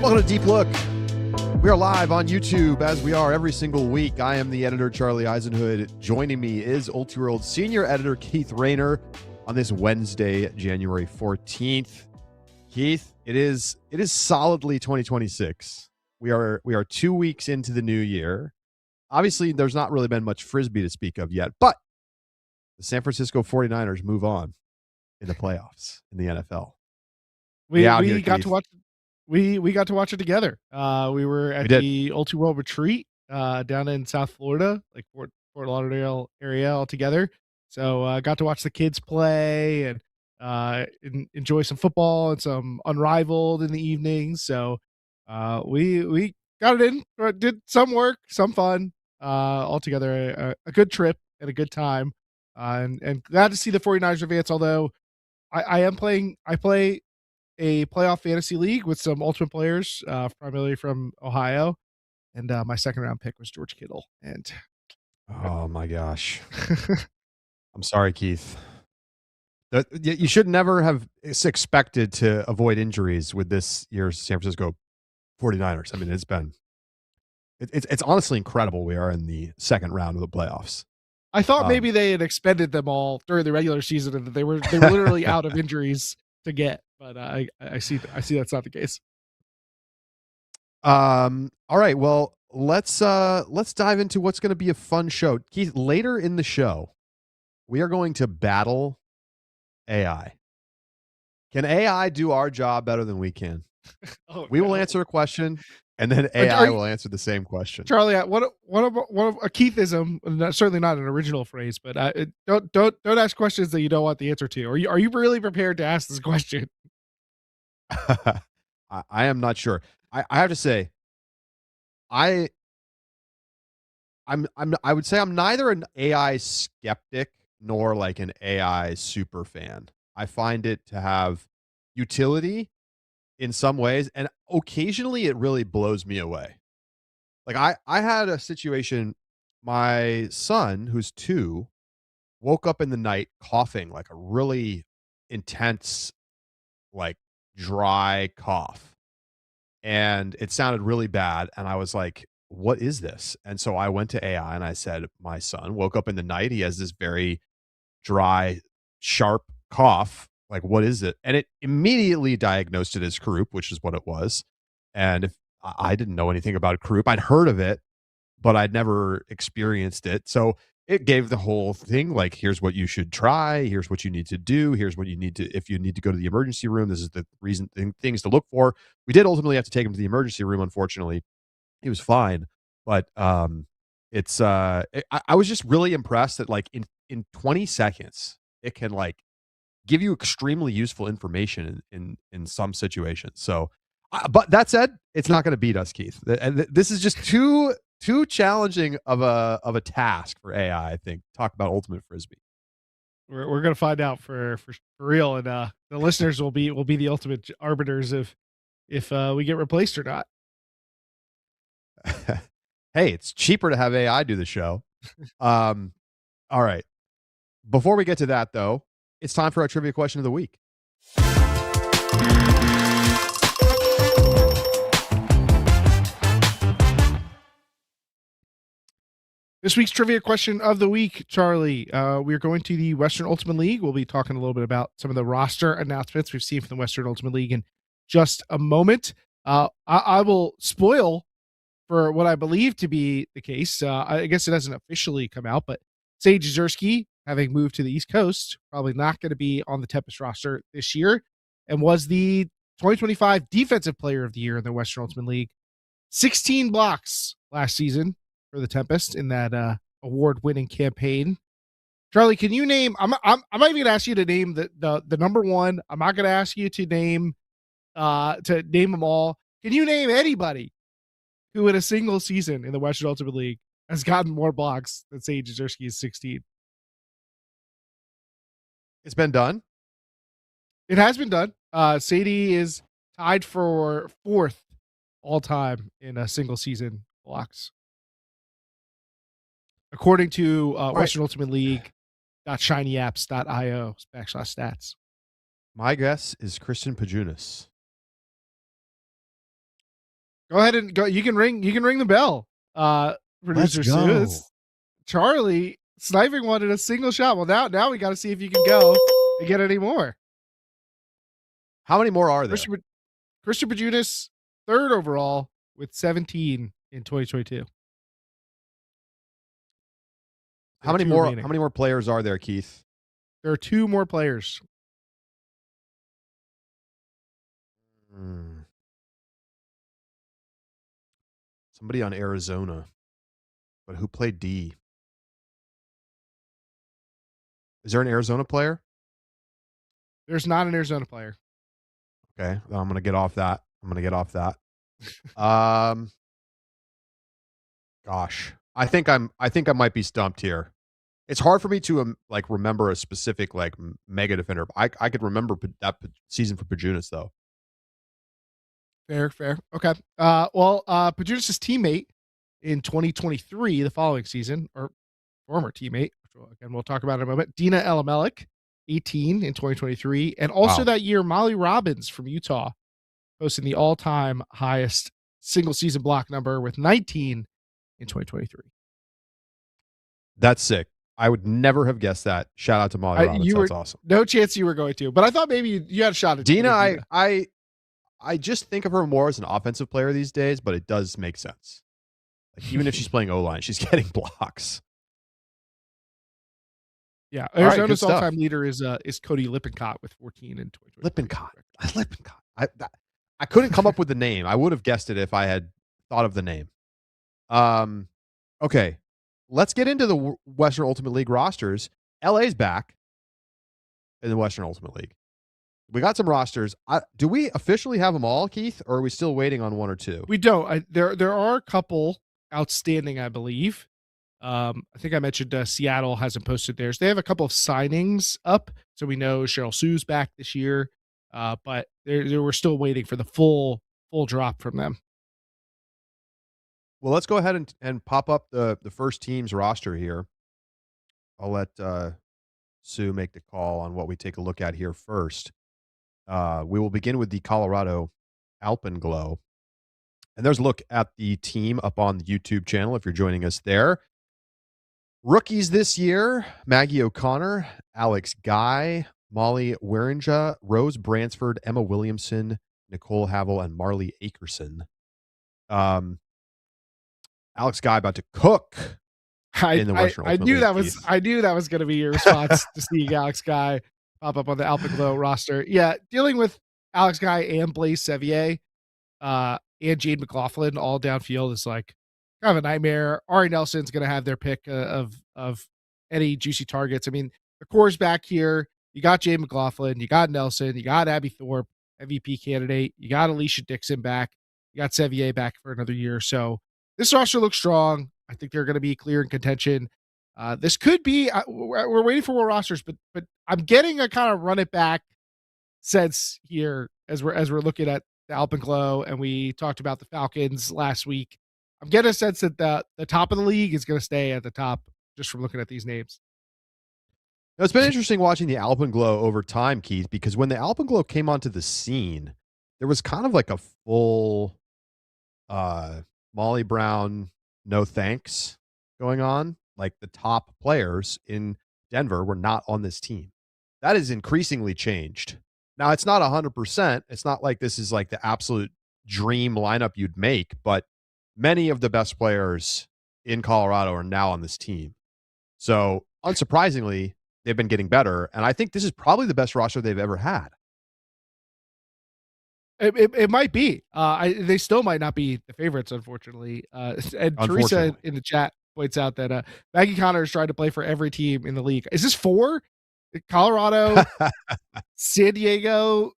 Welcome to Deep Look. We are live on YouTube as we are every single week. I am the editor, Charlie Eisenhood. Joining me is Ultiworld senior editor Keith Raynor on this Wednesday, January 14th. Keith, it is solidly 2026. We are 2 weeks into the new year. Obviously, there's not really been much Frisbee to speak of yet, but the San Francisco 49ers move on in the playoffs in the NFL. We got to watch it together. We were at the Ultiworld retreat down in South Florida, like Fort Lauderdale area altogether. So got to watch the kids play and enjoy some football and some Unrivaled in the evenings. So we got it in, did some work, some fun, altogether a good trip and a good time. And glad to see the 49ers advance, although I play a playoff fantasy league with some ultimate players, primarily from Ohio. And my second round pick was George Kittle. And oh my gosh. I'm sorry, Keith. You should never have expected to avoid injuries with this year's San Francisco 49ers. I mean, it's honestly incredible we are in the second round of the playoffs. I thought maybe they had expended them all during the regular season and that they were literally out of injuries to get, but I see that's not the case. All right, well, let's dive into what's going to be a fun show. Keith, later in the show, we are going to battle AI. Can AI do our job better than we can? We will answer a question, and then AI will answer the same question. Charlie, one of a Keithism, certainly not an original phrase, but don't ask questions that you don't want the answer to. Are you really prepared to ask this question? I am not sure. I have to say, I would say I'm neither an AI skeptic nor like an AI super fan. I find it to have utility in some ways, and occasionally it really blows me away. Like I had a situation, my son, who's 2, woke up in the night coughing like a really intense, like dry cough. And it sounded really bad. And I was like, what is this? And so I went to AI and I said, my son woke up in the night. He has this very dry, sharp cough. Like, what is it? And it immediately diagnosed it as croup, which is what it was. And if I didn't know anything about croup, I'd heard of it, but I'd never experienced it. So it gave the whole thing like, here's what you should try. Here's what you need to do. Here's what you need to, if you need to go to the emergency room, this is the reason, things to look for. We did ultimately have to take him to the emergency room. Unfortunately, he was fine. But I was just really impressed that like in 20 seconds, it can like give you extremely useful information in some situations. So, but that said, it's not going to beat us, Keith. And this is just too challenging of a task for AI, I think. Talk about ultimate Frisbee. We're going to find out for real, and the listeners will be the ultimate arbiters of if we get replaced or not. Hey, it's cheaper to have AI do the show. All right. Before we get to that, though, it's time for our trivia question of the week. This week's trivia question of the week, Charlie. We're going to the Western Ultimate League. We'll be talking a little bit about some of the roster announcements we've seen from the Western Ultimate League in just a moment. I will spoil for what I believe to be the case. I guess it hasn't officially come out, but Sage Zerski, having moved to the East Coast, probably not going to be on the Tempest roster this year, and was the 2025 Defensive Player of the Year in the Western Ultimate League. 16 blocks last season for the Tempest in that award-winning campaign. Charlie, can you name? I'm not even going to ask you to name the number one. I'm not going to ask you to name them all. Can you name anybody who in a single season in the Western Ultimate League has gotten more blocks than Sage Zerski's 16? It's been done. It has been done. Sadie is tied for 4th all time in a single season blocks, according to Western Ultimate League .shinyapps.io/stats. My guess is Christian Pajunas. Go ahead and go. You can ring the bell. Let's Producer Sue. go. It's Charlie sniping one in a single shot. Well, now we got to see if you can go and get any more. How many more are there? Christian Pajunas, third overall with 17 in 2022. How many more? How many more players are there, Keith? There are 2 more players. Somebody on Arizona, but who played D? Is there an Arizona player? There's not an Arizona player. Okay, well, I'm gonna get off that. Gosh, I think I might be stumped here. It's hard for me to like remember a specific like mega defender. I could remember that season for Pajunas though. Fair. Okay. Pajunas' teammate in 2023, the following season, or former teammate, which again we'll talk about in a moment, Dina Elamelek, 18 in 2023, and also that year Molly Robbins from Utah, posting the all-time highest single season block number with 19 in 2023. That's sick. I would never have guessed that. Shout out to Molly Robbins. That's awesome. No chance you were going to, but I thought maybe you had a shot at Dina. I just think of her more as an offensive player these days, but it does make sense. Like, even if she's playing O-line, she's getting blocks. Yeah, Arizona's all-time leader is Cody Lippincott with 14 in 2020. Lippincott. I couldn't come up with the name. I would have guessed it if I had thought of the name. Okay, let's get into the Western Ultimate League rosters. LA's back in the Western Ultimate League. We got some rosters. Do we officially have them all, Keith, or are we still waiting on 1 or 2? We don't. There are a couple outstanding, I believe. I think I mentioned Seattle hasn't posted theirs. They have a couple of signings up, so we know Cheryl Sue's back this year, but we're still waiting for the full drop from them. Well, let's go ahead and pop up the first team's roster here. I'll let Sue make the call on what we take a look at here first. We will begin with the Colorado Alpenglow. And there's a look at the team up on the YouTube channel if you're joining us there. Rookies this year, Maggie O'Connor, Alex Guy, Molly Waringa, Rose Bransford, Emma Williamson, Nicole Havel, and Marley Akerson. Alex Guy about to cook in the Western Ultimate League. I knew that was going to be your response to see Alex Guy pop up on the Alpenglow roster. Yeah, dealing with Alex Guy and Blaise Sevier and Jade McLaughlin all downfield is like kind of a nightmare. Ari Nelson's going to have their pick of any juicy targets. I mean, the core's back here. You got Jade McLaughlin, you got Nelson, you got Abby Thorpe, MVP candidate. You got Alicia Dixon back. You got Sevier back for another year. So this roster looks strong. I think they're going to be clear in contention. This could be, we're waiting for more rosters, but I'm getting a kind of run it back sense here as we're looking at the Alpenglow, and we talked about the Falcons last week. I'm getting a sense that the top of the league is going to stay at the top just from looking at these names. Now, it's been interesting watching the Alpenglow over time, Keith, because when the Alpenglow came onto the scene, there was kind of like a full Molly Brown no thanks going on. Like the top players in Denver were not on this team. That has increasingly changed. Now, it's not 100%. It's not like this is like the absolute dream lineup you'd make, but many of the best players in Colorado are now on this team. So, unsurprisingly, they've been getting better, and I think this is probably the best roster they've ever had. It might be. They still might not be the favorites, unfortunately. And Teresa in the chat points out that Maggie Connor is trying to play for every team in the league. Is this 4? Colorado, San Diego,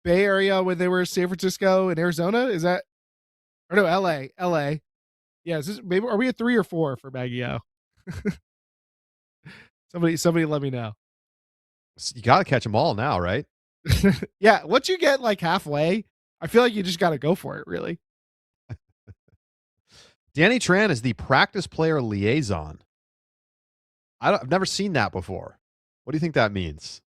Bay Area when they were San Francisco and Arizona? Is that? Or no, LA. Yeah, is this, maybe are we at 3 or 4 for Maggie O? Somebody let me know. You got to catch them all now, right? Yeah, once you get like halfway, I feel like you just got to go for it, really. Danny Tran is the practice player liaison. I've never seen that before. What do you think that means?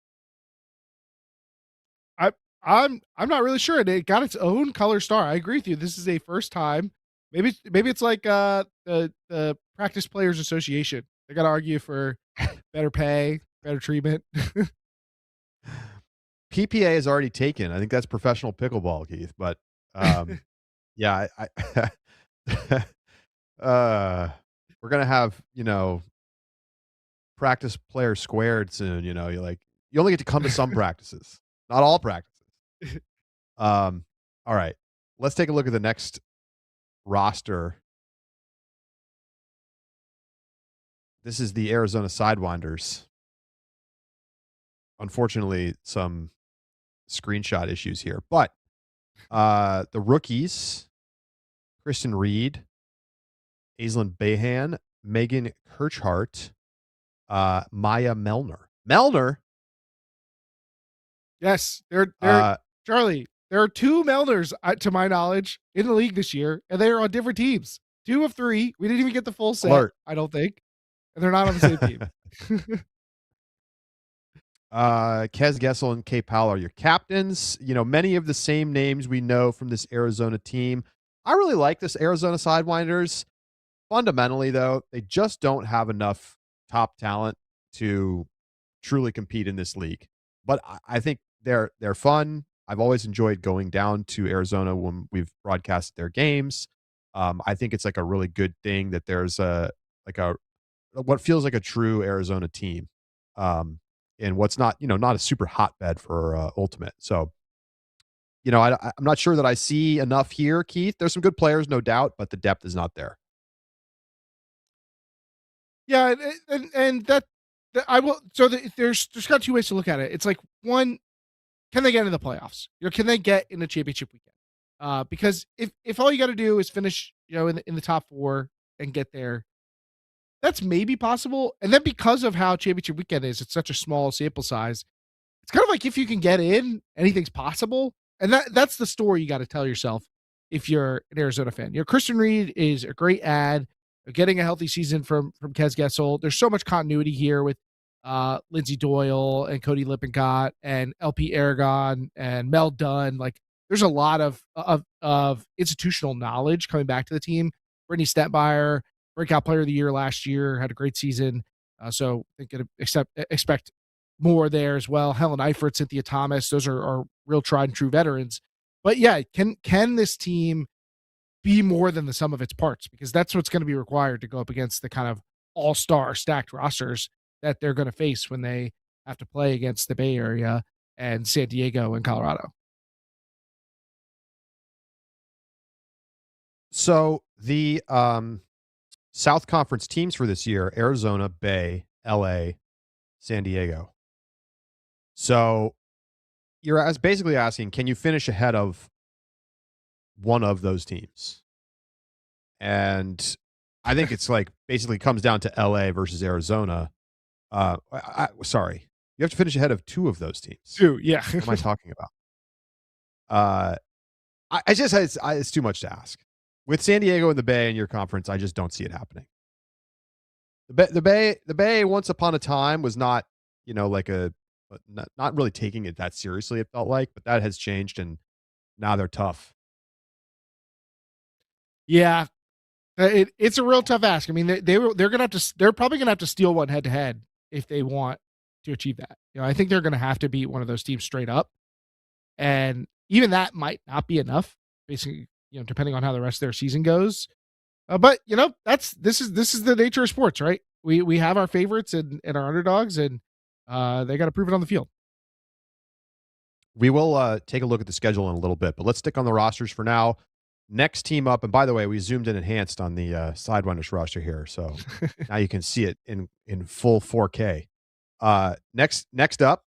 I'm not really sure. And it got its own color star. I agree with you. This is a first time. Maybe it's like the Practice Players Association. They got to argue for better pay, better treatment. PPA is already taken. I think that's professional pickleball, Keith. But yeah, we're gonna have practice player squared soon. You only get to come to some practices, not all practices. All right, let's take a look at the next roster. This is the Arizona Sidewinders. Unfortunately, some screenshot issues here, but the rookies: Kristen Reed, Aislinn Behan, Megan Kirchhart, Maya Melner. Melner? Yes, they're Uh, Charlie. There are two Melners, to my knowledge, in the league this year, and they are on different teams. 2 of 3. We didn't even get the full set, Alert. I don't think, and they're not on the same team. Kez Gessel and Kay Powell are your captains. Many of the same names we know from this Arizona team. I really like this Arizona Sidewinders. Fundamentally, though, they just don't have enough top talent to truly compete in this league. But I think they're fun. I've always enjoyed going down to Arizona when we've broadcasted their games. I think it's like a really good thing that there's what feels like a true Arizona team, and what's not a super hotbed for Ultimate. So, I'm not sure that I see enough here, Keith. There's some good players, no doubt, but the depth is not there. Yeah, and I will. So there's got 2 ways to look at it. It's like, one, can they get into the playoffs? Can they get in the championship weekend? Because if all you got to do is finish, in the top 4 and get there, that's maybe possible. And then because of how championship weekend is, it's such a small sample size. It's kind of like, if you can get in, anything's possible. And that's the story you got to tell yourself if you're an Arizona fan. Kristen Reed is a great ad. Getting a healthy season from Kez Gessel. There's so much continuity here with Lindsay Doyle and Cody Lippincott and LP Aragon and Mel Dunn. Like, there's a lot of institutional knowledge coming back to the team. Brittany Stentmeyer, breakout player of the year last year, had a great season. So I think expect more there as well. Helen Eifert, Cynthia Thomas, those are real tried and true veterans. But yeah, can this team be more than the sum of its parts? Because that's what's going to be required to go up against the kind of all-star stacked rosters that they're going to face when they have to play against the Bay Area and San Diego and Colorado. So the South Conference teams for this year: Arizona, Bay, LA, San Diego. So you're basically asking, can you finish ahead of one of those teams? And I think it's like basically comes down to LA versus Arizona. Sorry, you have to finish ahead of 2 of those teams. 2, yeah. What am I talking about? It's too much to ask. With San Diego and the Bay in your conference, I just don't see it happening. The Bay once upon a time was not, not really taking it that seriously, it felt like, but that has changed, and now they're tough. Yeah. It's a real tough ask. I mean, they're probably gonna have to steal one head to head if they want to achieve that. I think they're gonna have to beat one of those teams straight up, and even that might not be enough, basically, depending on how the rest of their season goes. But this is the nature of sports, right? We have our favorites and our underdogs, and they got to prove it on the field. We will take a look at the schedule in a little bit, but let's stick on the rosters for now. Next team up, and by the way, we zoomed and enhanced on the Sidewinders roster here, so now you can see it in full 4K. Next up,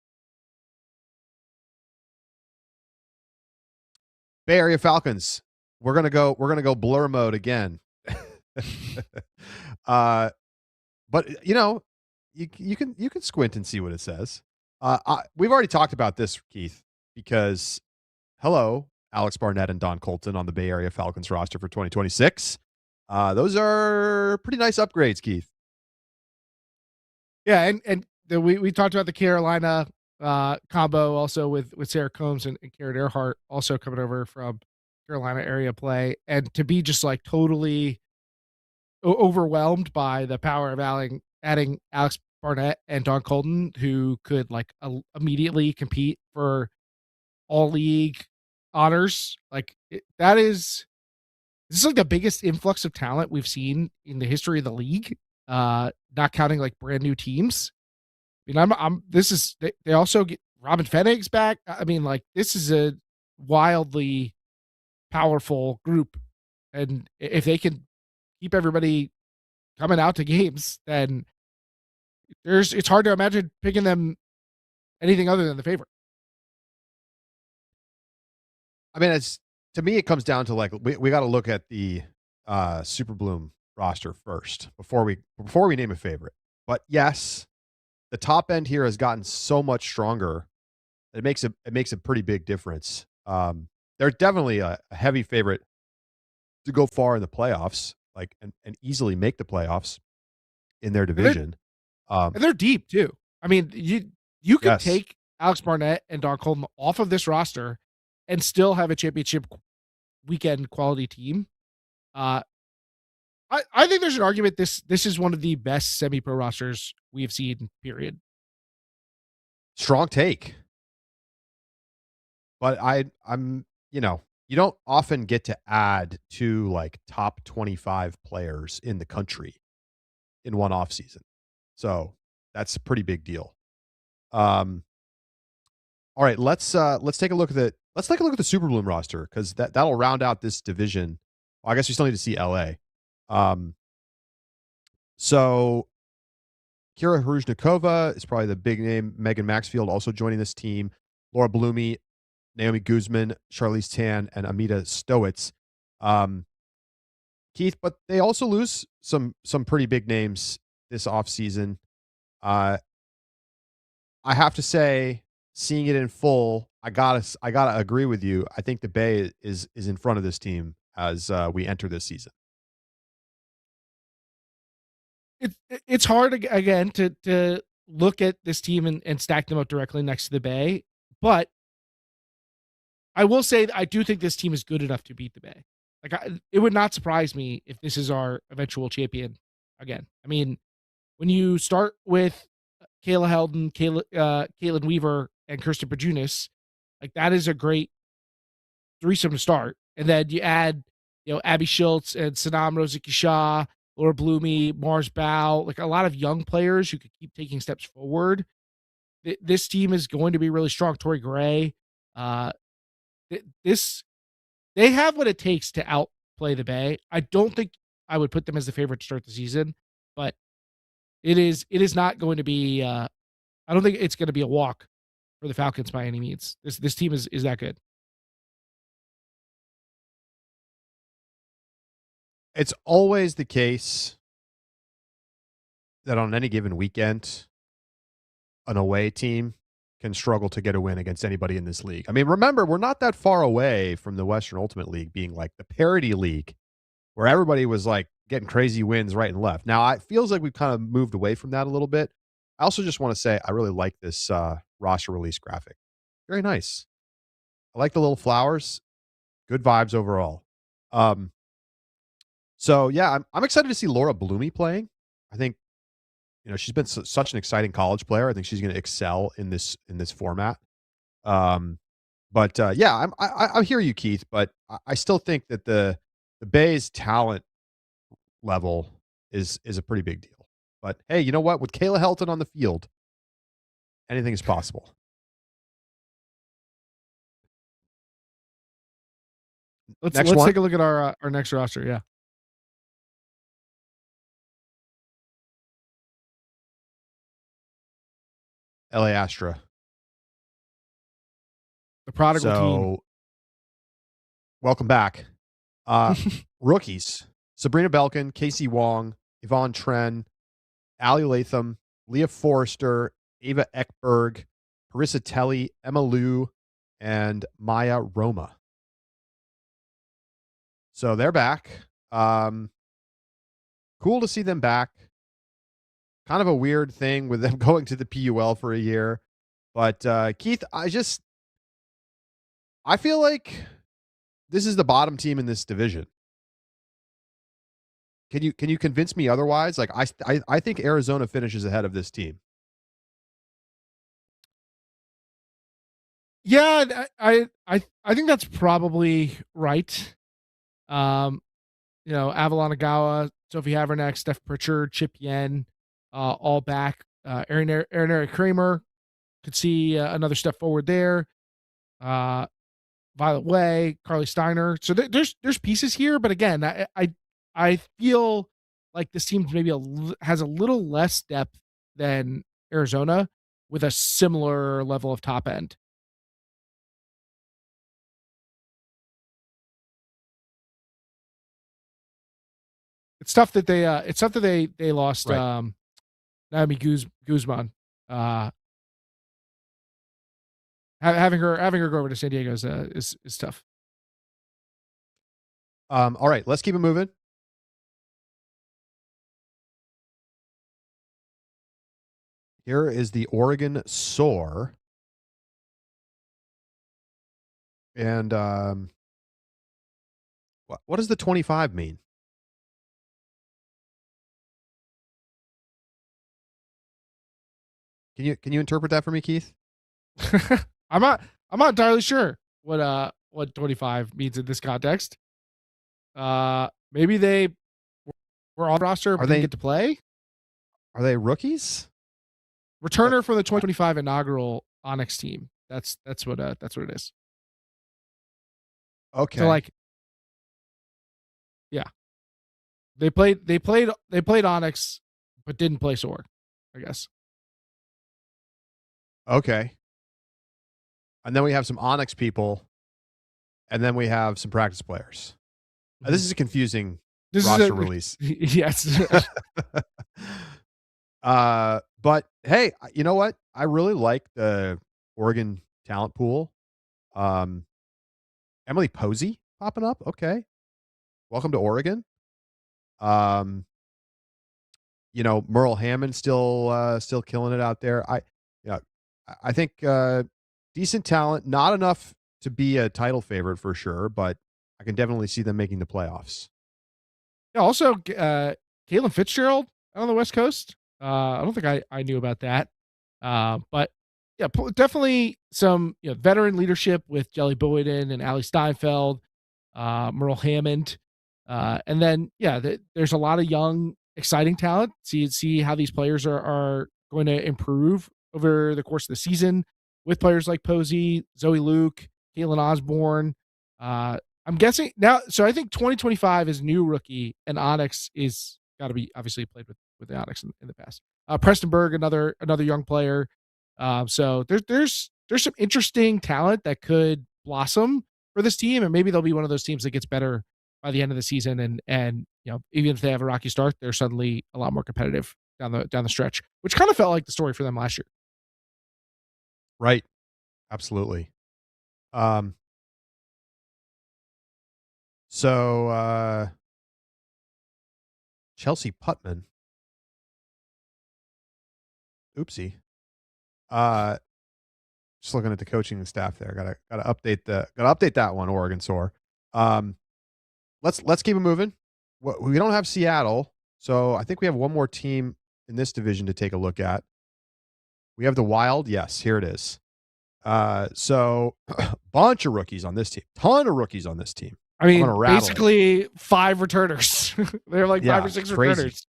Bay Area Falcons. We're gonna go blur mode again. But you can squint and see what it says. We've already talked about this, Keith, because hello, Alex Barnett and Don Colton on the Bay Area Falcons roster for 2026. Those are pretty nice upgrades, Keith. Yeah, and we talked about the Carolina combo also with Sarah Combs and Karen Earhart also coming over from Carolina area play, and to be just like totally overwhelmed by the power of adding Alex Barnett and Don Colton, who could like immediately compete for all league honors. Like this is like the biggest influx of talent we've seen in the history of the league. Not counting like brand new teams. I mean, I'm this is they also get Robin Fennig's back. I mean, like this is a wildly powerful group, and if they can keep everybody coming out to games, then it's hard to imagine picking them anything other than the favorite. I mean, it's to me, it comes down to like we got to look at the Super Bloom roster first before we name a favorite. But yes, the top end here has gotten so much stronger. It makes a pretty big difference. They're definitely a heavy favorite to go far in the playoffs, like and easily make the playoffs in their And they're division. Um, and they're deep too. I mean, you could yes, take Alex Barnett and Don Colton off of this roster and still have a championship weekend quality team. Uh, I think there's an argument this is one of the best semi pro rosters we have seen. Period. strong take. But I'm you don't often get to add two like top 25 players in the country in one off season. So that's a pretty big deal. Um, all right, let's take a look at the Super Bloom roster because that'll round out this division. Well, I guess we still need to see LA. Um, so Kira Hruzhnikova is probably the big name. Megan Maxfield also joining this team. Laura Bloomy, Naomi Guzman, Charlize Tan, and Amita Stowitz. Um, Keith, but they also lose some pretty big names this offseason. Uh, I have to say, seeing it in full, I gotta agree with you. I think the Bay is in front of this team as we enter this season. It's hard again to look at this team and stack them up directly next to the Bay, but I will say that I do think this team is good enough to beat the Bay. Like it would not surprise me if this is our eventual champion again. I mean, when you start with Kayla Heldon, Caitlin Weaver, and Kirsten Pajunas, like that is a great threesome to start. And then you add, Abby Schultz and Sanam Roziki Shah, Laura Bloomy, Mars Bow, like a lot of young players who could keep taking steps forward. This team is going to be really strong. Tori Gray, uh, this they have what it takes to outplay the Bay. I don't think I would put them as the favorite to start the season, but it is not going to be. I don't think it's going to be a walk for the Falcons by any means. This team is that good. It's always the case that on any given weekend, an away team can struggle to get a win against anybody in this league. I mean, remember, we're not that far away from the Western Ultimate League being like the parity league where everybody was like getting crazy wins right and left. Now, it feels like we've kind of moved away from that a little bit. I also just want to say I really like this roster release graphic. Very nice. I like the little flowers. Good vibes overall. So yeah, I'm excited to see Laura Bloomy playing. I think she's been such an exciting college player. I think she's going to excel in this format. Um, but yeah, I hear you, Keith. But I still think that the Bay's talent level is a pretty big deal. But hey, you know what? With Kayla Helton on the field, anything is possible. Next Let's one, take a look at our next roster. Yeah, LA Astra. the prodigal team. So welcome back. Rookies: Sabrina Belkin, Casey Wong, Yvonne Tren, Allie Latham, Leah Forrester, Ava Ekberg, Harissa Telly, Emma Liu, and Maya Roma. So they're back. Cool to see them back. Kind of a weird thing with them going to the PUL for a year. But Keith, I feel like this is the bottom team in this division. Can you convince me otherwise? Like I think Arizona finishes ahead of this team. Yeah, I think that's probably right. Um, Avalon Agawa, Sophie Havernack, Steph Pritchard, Chip Yen, all back. Aaron Kramer could see another step forward there. Violet Way, Carly Steiner. So there's pieces here, but again, I feel like this team maybe has a little less depth than Arizona with a similar level of top end. It's tough that they lost Right. Naomi Guzman. Having her go over to San Diego is tough. All right, let's keep it moving. Here is the Oregon Soar. And what does the 25 mean? Can you interpret that for me, Keith? I'm not entirely sure what 25 means in this context. Maybe they were on roster but didn't get to play. Are they rookies? Returner from the 2025 inaugural Onyx team. That's what it is. Okay. So like, yeah, they played Onyx, but didn't play Soar, I guess. Okay. And then we have some Onyx people, and then we have some practice players. This is a confusing roster release. Yes. But hey, you know what? I really like the Oregon talent pool. Emily Posey popping up. Okay. Welcome to Oregon. Merle Hammond still killing it out there. I think decent talent, not enough to be a title favorite for sure, but I can definitely see them making the playoffs. Yeah, also, Caitlin Fitzgerald on the West Coast. I don't think I knew about that. But yeah, definitely some veteran leadership with Jelly Boyden and Allie Steinfeld, Merle Hammond. And then, there's a lot of young, exciting talent. See how these players are going to improve over the course of the season with players like Posey, Zoe Luke, Caitlin Osborne. I'm guessing now. So I think 2025 is new rookie, and Onyx is got to be obviously played with the Onyx in the past. Preston Berg, another young player. So there's some interesting talent that could blossom for this team, and maybe they'll be one of those teams that gets better by the end of the season. And even if they have a rocky start, they're suddenly a lot more competitive down the stretch, which kind of felt like the story for them last year. Right. Absolutely. So Chelsea Putman. Oopsie. Just looking at the coaching staff there. Gotta update that one, Oregon Soar. Let's keep it moving. We don't have Seattle, so I think we have one more team in this division to take a look at. We have the Wild. Yes, here it is. So bunch of rookies on this team. Ton of rookies on this team. I mean, basically 5 returners. They have like 5 or 6 returners.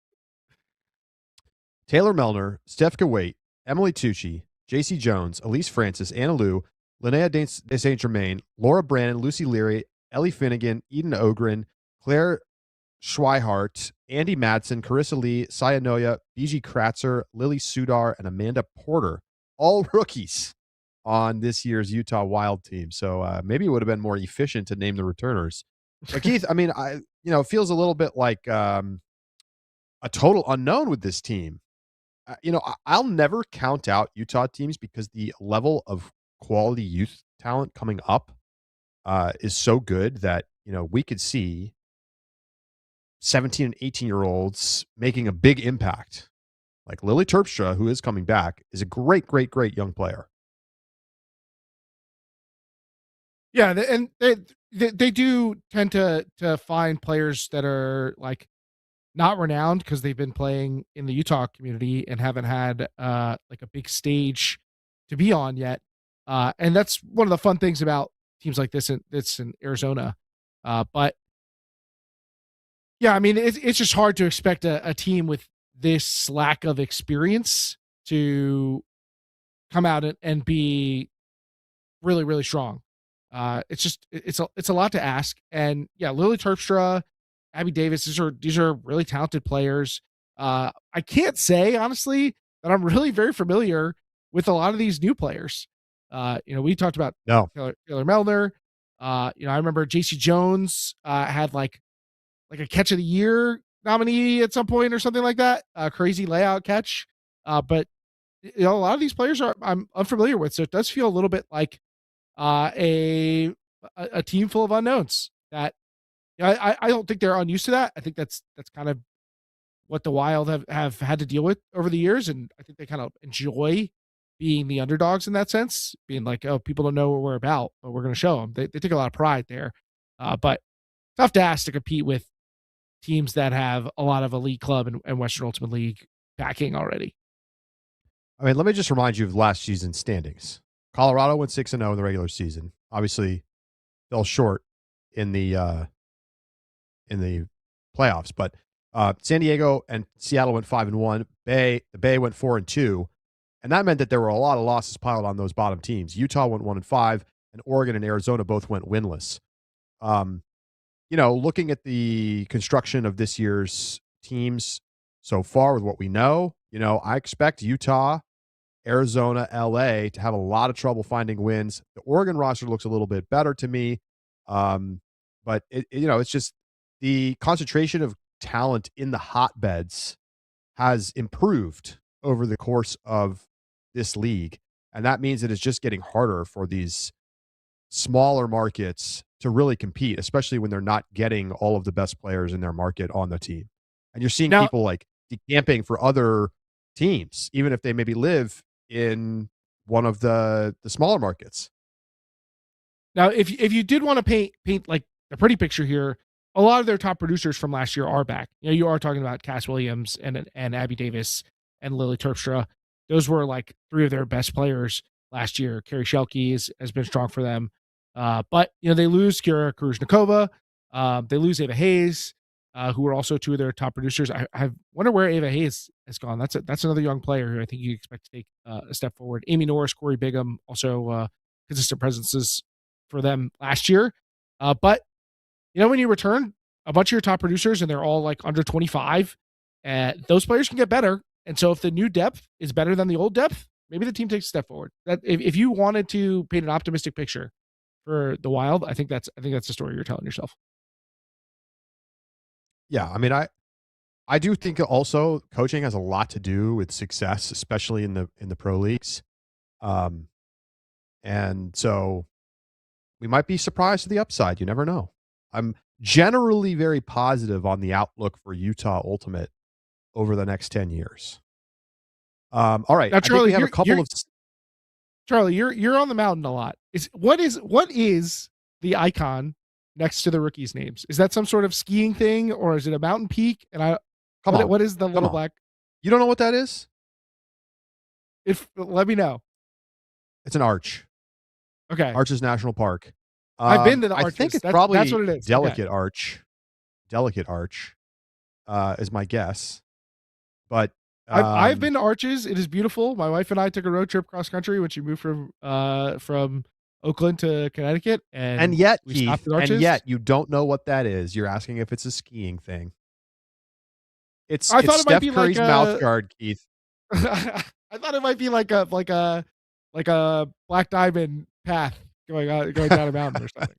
Taylor Mellner, Steph Waite, Emily Tucci, JC Jones, Elise Francis, Anna Lou, Linnea de Saint Germain, Laura Brandon, Lucy Leary, Ellie Finnegan, Eden Ogren, Claire Schweihart, Andy Madsen, Carissa Lee, Saya Noya, BG Kratzer, Lily Sudar, and Amanda Porter. All rookies on this year's Utah Wild team. So maybe it would have been more efficient to name the returners. But Keith, I mean, it feels a little bit like a total unknown with this team. I'll never count out Utah teams because the level of quality youth talent coming up is so good that, we could see 17 and 18-year-olds making a big impact. Like Lily Terpstra, who is coming back, is a great, great, great young player. Yeah, and they do tend to find players that are like not renowned because they've been playing in the Utah community and haven't had like a big stage to be on yet. And that's one of the fun things about teams like this in Arizona. But yeah, I mean it's just hard to expect a team with this lack of experience to come out and be really, really strong. It's just it's a lot to ask. And yeah, Lily Terpstra, Abby Davis, these are really talented players. I can't say honestly that I'm really very familiar with a lot of these new players. We talked about No. Taylor Melner. I remember JC Jones had like a catch of the year nominee at some point or something like that. A crazy layout catch. But a lot of these players I'm unfamiliar with, so it does feel a little bit like uh, a a team full of unknowns that I don't think they're unused to that. I think that's kind of what the Wild have had to deal with over the years, and I think they kind of enjoy being the underdogs in that sense, being like, oh, people don't know what we're about, but we're going to show them. They take a lot of pride there, but tough to ask to compete with teams that have a lot of elite club and Western Ultimate League backing already. I mean, let me just remind you of last season's standings. Colorado went 6-0 in the regular season. Obviously, fell short in the playoffs, but San Diego and Seattle went 5-1. The Bay went 4-2, and that meant that there were a lot of losses piled on those bottom teams. Utah went 1-5, and Oregon and Arizona both went winless. Looking at the construction of this year's teams so far with what we know, I expect Utah, Arizona, LA to have a lot of trouble finding wins. The Oregon roster looks a little bit better to me. But it's just the concentration of talent in the hotbeds has improved over the course of this league. And that means that it's just getting harder for these smaller markets to really compete, especially when they're not getting all of the best players in their market on the team. And you're seeing Now, people like decamping for other teams, even if they maybe live in one of the smaller markets. now, if you did want to paint like a pretty picture here, a lot of their top producers from last year are back. You are talking about Cass Williams and Abby Davis and Lily Terpstra. Those were like three of their best players last year. Carrie Shelke has been strong for them. But they lose Kira Kruznikova. They lose Ava Hayes, who are also two of their top producers. I wonder where Ava Hayes has gone. That's another young player who I think you expect to take a step forward. Amy Norris, Corey Bigham, also consistent presences for them last year. But when you return a bunch of your top producers and they're all like under 25, those players can get better. And so if the new depth is better than the old depth, maybe the team takes a step forward. That if you wanted to paint an optimistic picture for the Wild, I think that's the story you're telling yourself. Yeah, I mean, I do think also coaching has a lot to do with success, especially in the pro leagues. And so we might be surprised to the upside. You never know. I'm generally very positive on the outlook for Utah Ultimate over the next 10 years. All right. Now, I think Charlie, we have a couple of Charlie, you're on the mountain a lot. What is the icon next to the rookies' names? Is that some sort of skiing thing, or is it a mountain peak? And what is the little black? You don't know what that is? Let me know. It's an arch. Okay. Arches National Park. I've been to the arches. I think it's probably that's what it is. Delicate Arch. Delicate Arch is my guess. But I've been to Arches. It is beautiful. My wife and I took a road trip cross country when she moved from Oakland to Connecticut, and yet, we Keith, stopped at Arches. and yet you don't know what that is. You're asking if it's a skiing thing. It's thought it might Steph be Curry's like mouth guard, Keith. I thought it might be like a Black Diamond path going down a mountain or something,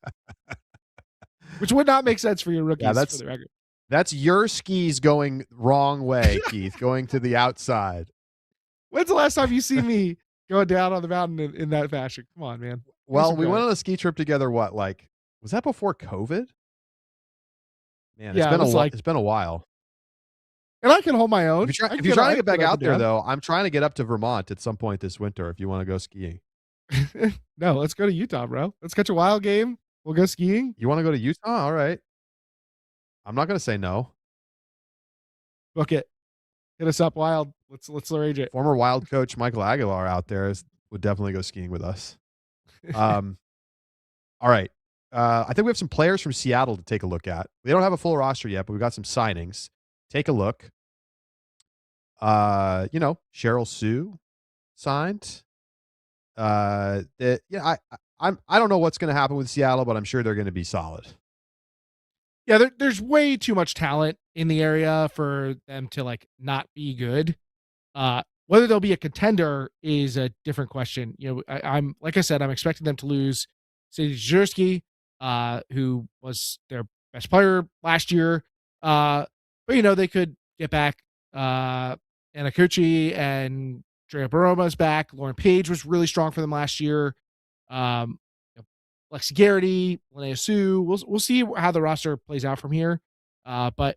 which would not make sense for your rookies. Yeah, for the record. That's your skis going wrong way, Keith, going to the outside. When's the last time you see me going down on the mountain in that fashion? Come on, man. Well, we went on a ski trip together. Was that before COVID? Man, yeah, it's been a while. And I can hold my own. If you're trying to get back out there, though, I'm trying to get up to Vermont at some point this winter if you want to go skiing. No, let's go to Utah, bro. Let's catch a wild game. We'll go skiing. You want to go to Utah? All right. I'm not going to say no. Book it. Hit us up, wild. Let's arrange it. Former Wild coach Michael Aguilar out there would definitely go skiing with us. All right. I think we have some players from Seattle to take a look at. We don't have a full roster yet, but we've got some signings. Take a look. Cheryl Sue signed. I don't know what's going to happen with Seattle, but I'm sure they're going to be solid. Yeah, there's way too much talent in the area for them to like not be good. Whether they'll be a contender is a different question. I'm like I said, I'm expecting them to lose Sadie Jersky, who was their best player last year. But they could get back Anna Cucci, and Drea Baroma's back. Lauren Page was really strong for them last year. Lexi Garrity, Linnea Sue. We'll see how the roster plays out from here. But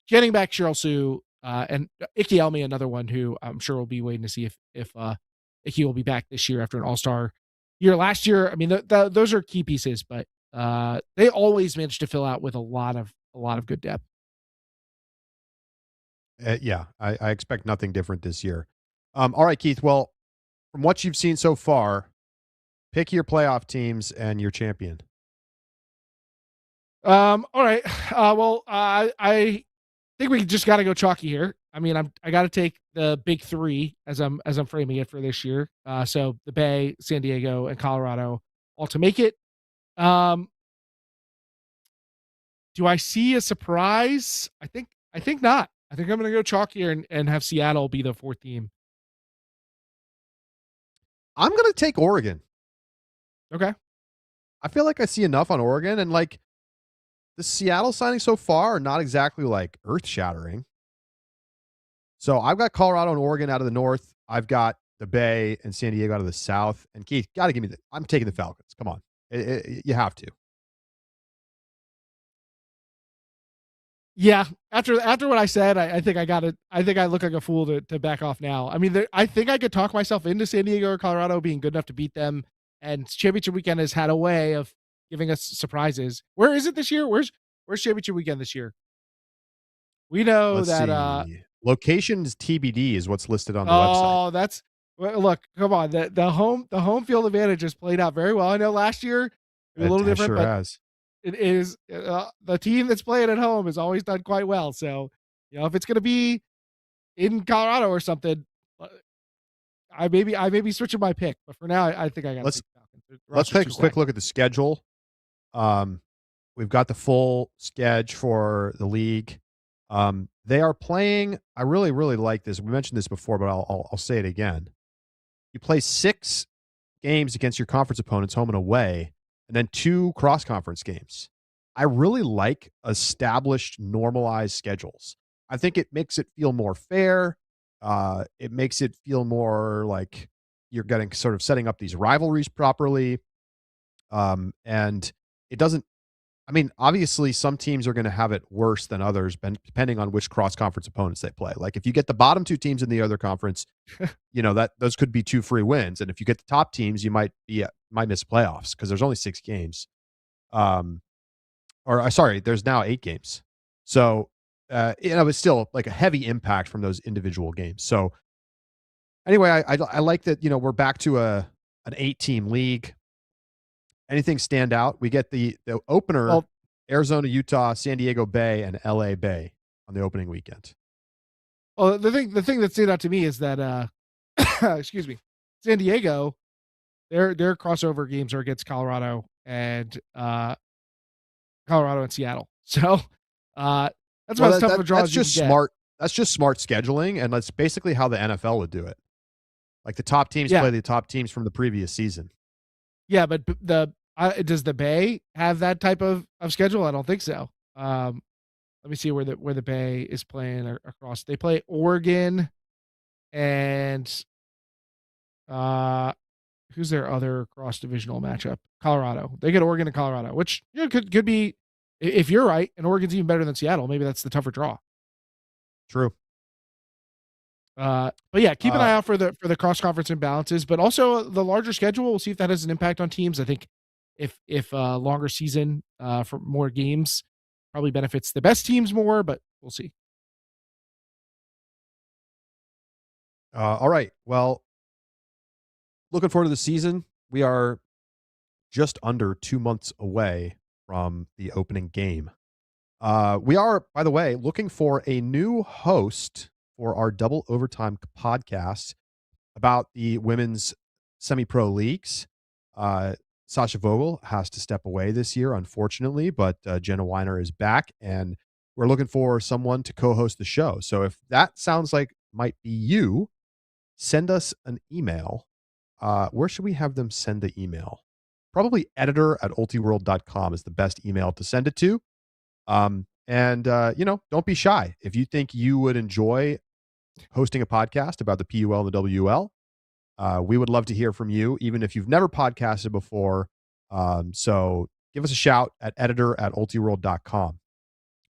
getting back Cheryl Sue and Icky Elmy, another one who I'm sure we'll be waiting to see if Icky will be back this year after an All-Star year last year. I mean, those are key pieces, but they always manage to fill out with a lot of good depth. I expect nothing different this year. All right, Keith. Well, from what you've seen so far, pick your playoff teams and your champion. All right. I think we just got to go chalky here. I mean, I got to take the big three as I'm framing it for this year. So the Bay, San Diego, and Colorado all to make it. Do I see a surprise? I think not. I think I'm going to go chalky and have Seattle be the fourth team. I'm going to take Oregon. Okay. I feel like I see enough on Oregon, and like the Seattle signings so far are not exactly like earth shattering. So I've got Colorado and Oregon out of the north. I've got the Bay and San Diego out of the south. And Keith, got to give me I'm taking the Falcons. Come on. You have to. Yeah. After what I said, I think I got it. I think I look like a fool to back off now. I mean, I think I could talk myself into San Diego or Colorado being good enough to beat them. And championship weekend has had a way of giving us surprises. Where is it this year? Where's championship weekend this year? We know Let's that see. Locations TBD is what's listed on the website. Oh, that's look. Come on, the home field advantage has played out very well. I know last year it was a little different, sure but has. it is the team that's playing at home has always done quite well. So if it's going to be in Colorado or something, I may be switching my pick. But for now, I think I got. Let's take a quick look at the schedule. We've got the full schedule for the league. They are playing. I really, really like this. We mentioned this before, but I'll say it again. You play 6 games against your conference opponents, home and away, and then 2 cross-conference games. I really like established, normalized schedules. I think it makes it feel more fair. It makes it feel more like you're getting sort of setting up these rivalries properly. And it doesn't, I mean, obviously some teams are going to have it worse than others, depending on which cross-conference opponents they play. Like if you get the bottom 2 teams in the other conference, that those could be 2 free wins. And if you get the top teams, you might miss playoffs because there's only 6 games. There's now 8 games. So, it's still like a heavy impact from those individual games. So anyway, I like that, we're back to an 8-team league. Anything stand out? We get the opener, Arizona, Utah, San Diego Bay, and LA Bay on the opening weekend. Well, the thing that stood out to me is that excuse me, San Diego, their crossover games are against Colorado and Seattle. So that's about as tough of a draw as you can get. Smart. That's just smart scheduling, and that's basically how the NFL would do it. Like the top teams play the top teams from the previous season. Yeah, but does the Bay have that type of schedule? I don't think so. Let me see where the Bay is playing across. They play Oregon and who's their other cross divisional matchup? Colorado. They get Oregon and Colorado, which could be, if you're right, and Oregon's even better than Seattle. Maybe that's the tougher draw. True. But yeah, keep an eye Uh, out for the cross conference imbalances, but also the larger schedule. We'll see if that has an impact on teams. I think if a longer season for more games probably benefits the best teams more, but we'll see. all right. Well, looking forward to the season. We are just under 2 months away from the opening game. We are, by the way, looking for a new host for our Double Overtime podcast about the women's semi-pro leagues. Sasha Vogel has to step away this year, unfortunately, but Jenna Weiner is back, and we're looking for someone to co-host the show. So if that sounds like might be you, send us an email. Where should we have them send the email? Probably editor@ultiworld.com is the best email to send it to. Don't be shy. If you think you would enjoy hosting a podcast about the PUL and the WUL, we would love to hear from you, even if you've never podcasted before. So give us a shout at editor@ultiworld.com.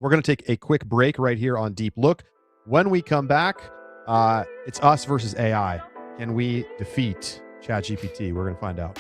We're going to take a quick break right here on Deep Look. When we come back, it's us versus AI. Can we defeat ChatGPT? We're going to find out.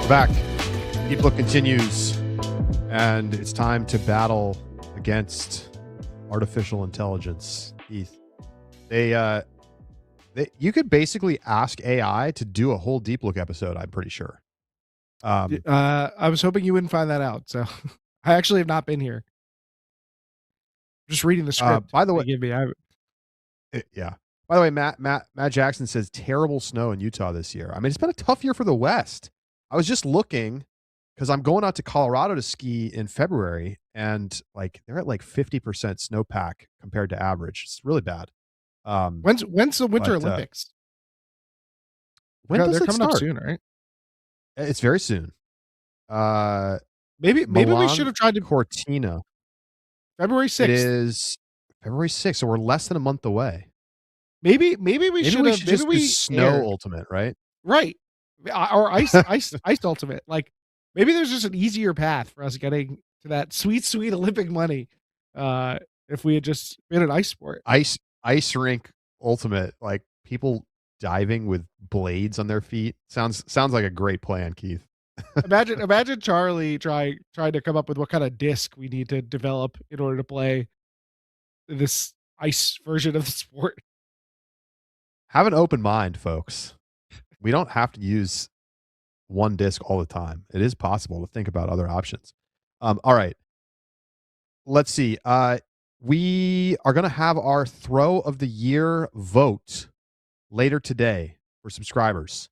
Back. Deep Look continues, and it's time to battle against artificial intelligence. Keith, you could basically ask AI to do a whole Deep Look episode. I'm pretty sure. I was hoping you wouldn't find that out. So I actually have not been here. Just reading the script. By the way, give me. Yeah. By the way, Matt Jackson says terrible snow in Utah this year. I mean, it's been a tough year for the West. I was just looking because I'm going out to Colorado to ski in February, and like they're at like 50% snowpack compared to average. It's really bad. When's the Winter Olympics? When does they're it coming start? up soon, right? It's very soon. Maybe we should have tried to Cortina. February 6th. It is February 6th, so we're less than a month away. Maybe we should just do Snow Ultimate, right? Right. Or ice ultimate. Like maybe there's just an easier path for us getting to that sweet Olympic money. If we had just been an ice sport. Ice rink ultimate, like people diving with blades on their feet. Sounds like a great plan, Keith. Imagine Charlie trying to come up with what kind of disc we need to develop in order to play this ice version of the sport. Have an open mind, folks. We don't have to use one disc all the time. It is possible to think about other options. All right. Let's see. We are going to have our throw of the year vote later today for subscribers.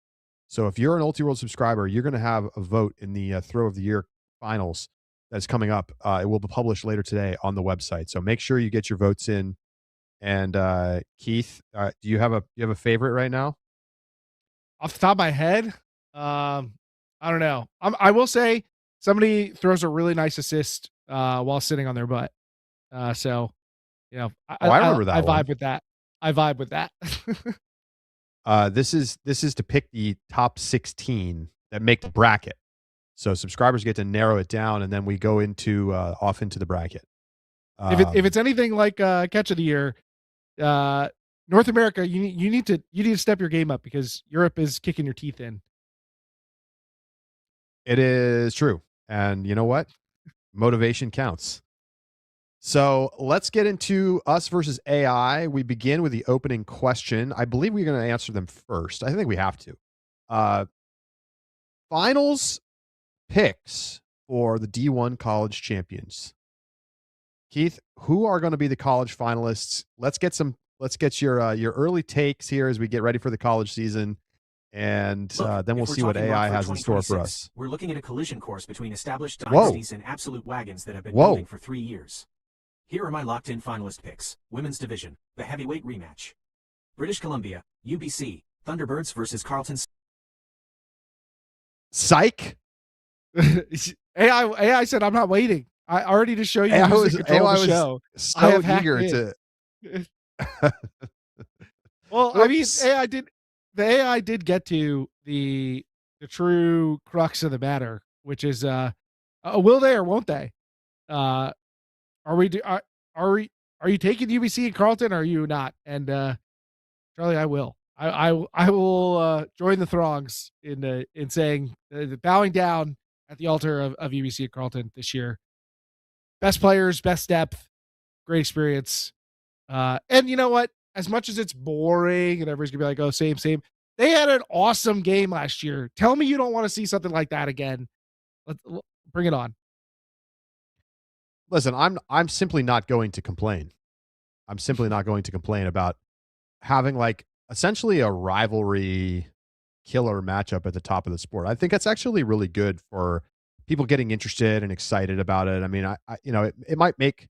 So if you're an Ultiworld subscriber, you're going to have a vote in the throw of the year finals that's coming up. It will be published later today on the website. So make sure you get your votes in. And Keith, do you have a favorite right now? Off the top of my head, I don't know. I will say somebody throws a really nice assist while sitting on their butt. So, you know, I remember that. I vibe with that. I vibe with that. This is to pick the top 16 that make the bracket. So subscribers get to narrow it down, and then we go into off into the bracket. If it's anything like catch of the year, North America, you need to step your game up because Europe is kicking your teeth in. It is true, and you know what? Motivation counts. So let's get into us versus AI. We begin with the opening question. I believe we're going to answer them first. I think we have to. Finals picks for the D1 college champions. Keith, who are going to be the college finalists? Let's get your early takes here as we get ready for the college season. And then we'll see what AI has in store for us. We're looking at a collision course between established dynasties and absolute wagons that have been building for 3 years. Here are my locked-in finalist picks. Women's Division, the heavyweight rematch. British Columbia, UBC, Thunderbirds versus Carlton. Psych. AI said, I'm not waiting. I already to show you who's in control of the show. I So have hacked eager in. to. Well, I mean, Whoops. the AI did get to the true crux of the matter, which is will they or won't they? Are we are you taking UBC and Carlton, or are you not? And Charlie, I will. I will join the throngs in saying bowing down at the altar of UBC and Carlton this year. Best players, best depth, great experience. And you know what? As much as it's boring and everybody's gonna be like, oh, same. They had an awesome game last year. Tell me you don't want to see something like that again. Let's bring it on. Listen, I'm simply not going to complain. I'm simply not going to complain about having like essentially a rivalry killer matchup at the top of the sport. I think that's actually really good for people getting interested and excited about it. I mean, I it might make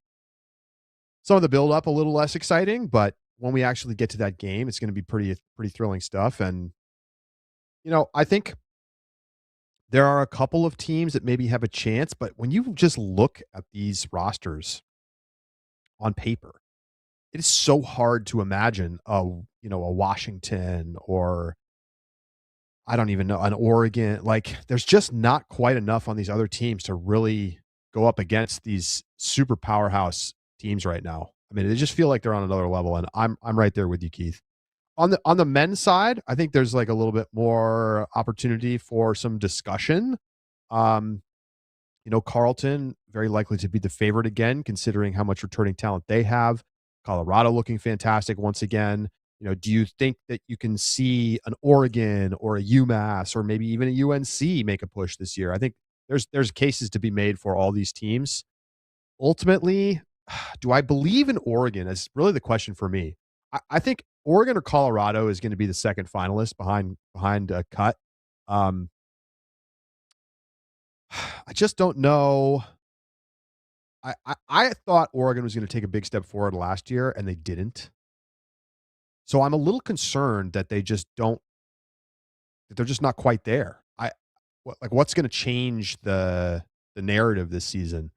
some of the build up a little less exciting, but when we actually get to that game, it's going to be pretty thrilling stuff. And I think there are a couple of teams that maybe have a chance, but when you just look at these rosters on paper, it is so hard to imagine a Washington, or I don't even know, an Oregon. Like, there's just not quite enough on these other teams to really go up against these super powerhouse teams right now. I mean, they just feel like they're on another level, and I'm right there with you, Keith. On the men's side, I think there's like a little bit more opportunity for some discussion. Um, Carlton very likely to be the favorite again, considering how much returning talent they have. Colorado looking fantastic once again. Do you think that you can see an Oregon or a UMass or maybe even a UNC make a push this year? I think there's cases to be made for all these teams. Ultimately, do I believe in Oregon? Is really the question for me. I think Oregon or Colorado is going to be the second finalist behind Cut. I just don't know. I thought Oregon was going to take a big step forward last year, and they didn't. So I'm a little concerned that they're just not quite there. What's going to change the narrative this season?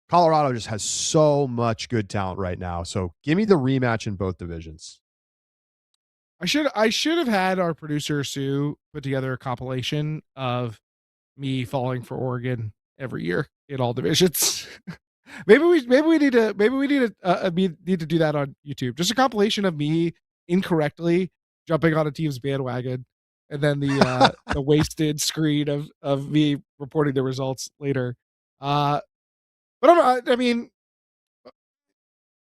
Colorado just has so much good talent right now. So give me the rematch in both divisions. I should have had our producer Sue put together a compilation of me falling for Oregon every year in all divisions. maybe we need to need to do that on YouTube. Just a compilation of me incorrectly jumping on a team's bandwagon, and then the wasted screen of me reporting the results later. But I mean,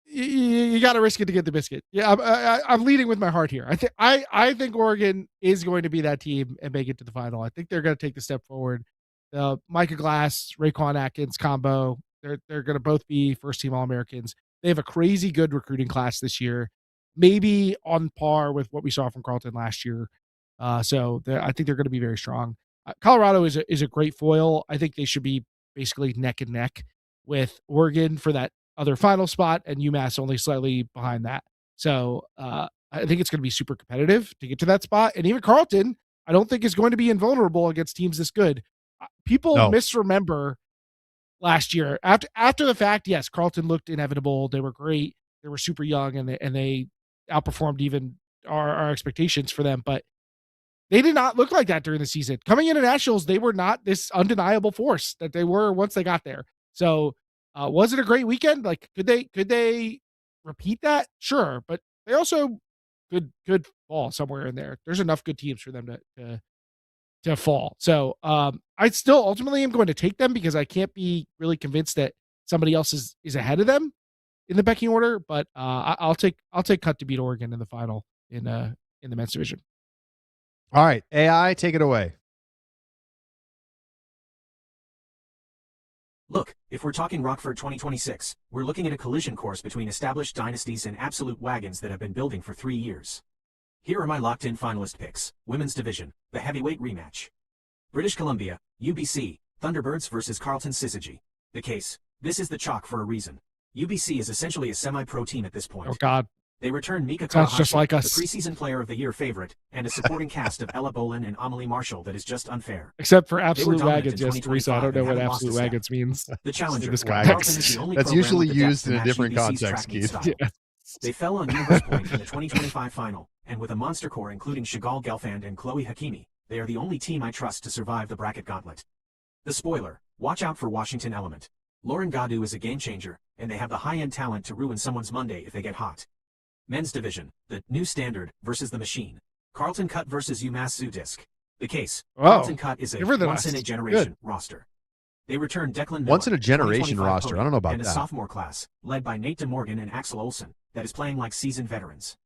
you got to risk it to get the biscuit. Yeah, I'm leading with my heart here. I think Oregon is going to be that team and make it to the final. I think they're going to take the step forward. Micah Glass, Raekwon Atkins combo, they're going to both be first team All-Americans. They have a crazy good recruiting class this year, maybe on par with what we saw from Carlton last year. So I think they're going to be very strong. Colorado is a great foil. I think they should be basically neck and neck with Oregon for that other final spot, and UMass only slightly behind that. So I think it's going to be super competitive to get to that spot. And even Carlton, I don't think is going to be invulnerable against teams this good. People misremember last year. After the fact, yes, Carlton looked inevitable. They were great. They were super young, and they outperformed even our expectations for them. But they did not look like that during the season. Coming into nationals, they were not this undeniable force that they were once they got there. So was it a great weekend? Like, could they repeat that? Sure, but they also could fall somewhere in there. There's enough good teams for them to fall. So I still ultimately am going to take them because I can't be really convinced that somebody else is ahead of them in the pecking order. But I'll take Cut to beat Oregon in the final in the men's division. All right, AI, take it away. Look, if we're talking Rockford 2026, we're looking at a collision course between established dynasties and absolute wagons that have been building for 3 years. Here are my locked-in finalist picks. Women's Division, the heavyweight rematch. British Columbia, UBC, Thunderbirds versus Carlton Syzygy. The case, this is the chalk for a reason. UBC is essentially a semi-pro team at this point. Oh God, They return Mika sounds Kawahashi, just like the us. preseason player of the year favorite, and a supporting cast of Ella Bolin and Amelie Marshall that is just unfair. Except for absolute dominant wagons, in yes, Teresa. I don't know 2025 what and haven't lost a absolute step. wagons means. The challenger, this Carlton context. is the only That's program usually with the depth used to in a match different UBC's context, track meet Keith. style. Yeah. They fell on Universe Point in the 2025 final, and with a monster core including Shigal Gelfand and Chloe Hakimi, they are the only team I trust to survive the bracket gauntlet. The spoiler, watch out for Washington Element. Lauren Gadu is a game changer, and they have the high-end talent to ruin someone's Monday if they get hot. Men's division, the New Standard versus the Machine. Carlton Cut versus UMass Zoo Disc. The case, Carlton Cut is a once-in-a-generation roster. They return Declan Miller, Once-in-a-generation 2025 roster. podium, I don't know about and a that. sophomore class, led by Nate DeMorgan and Axel Olsen, that is playing like seasoned veterans.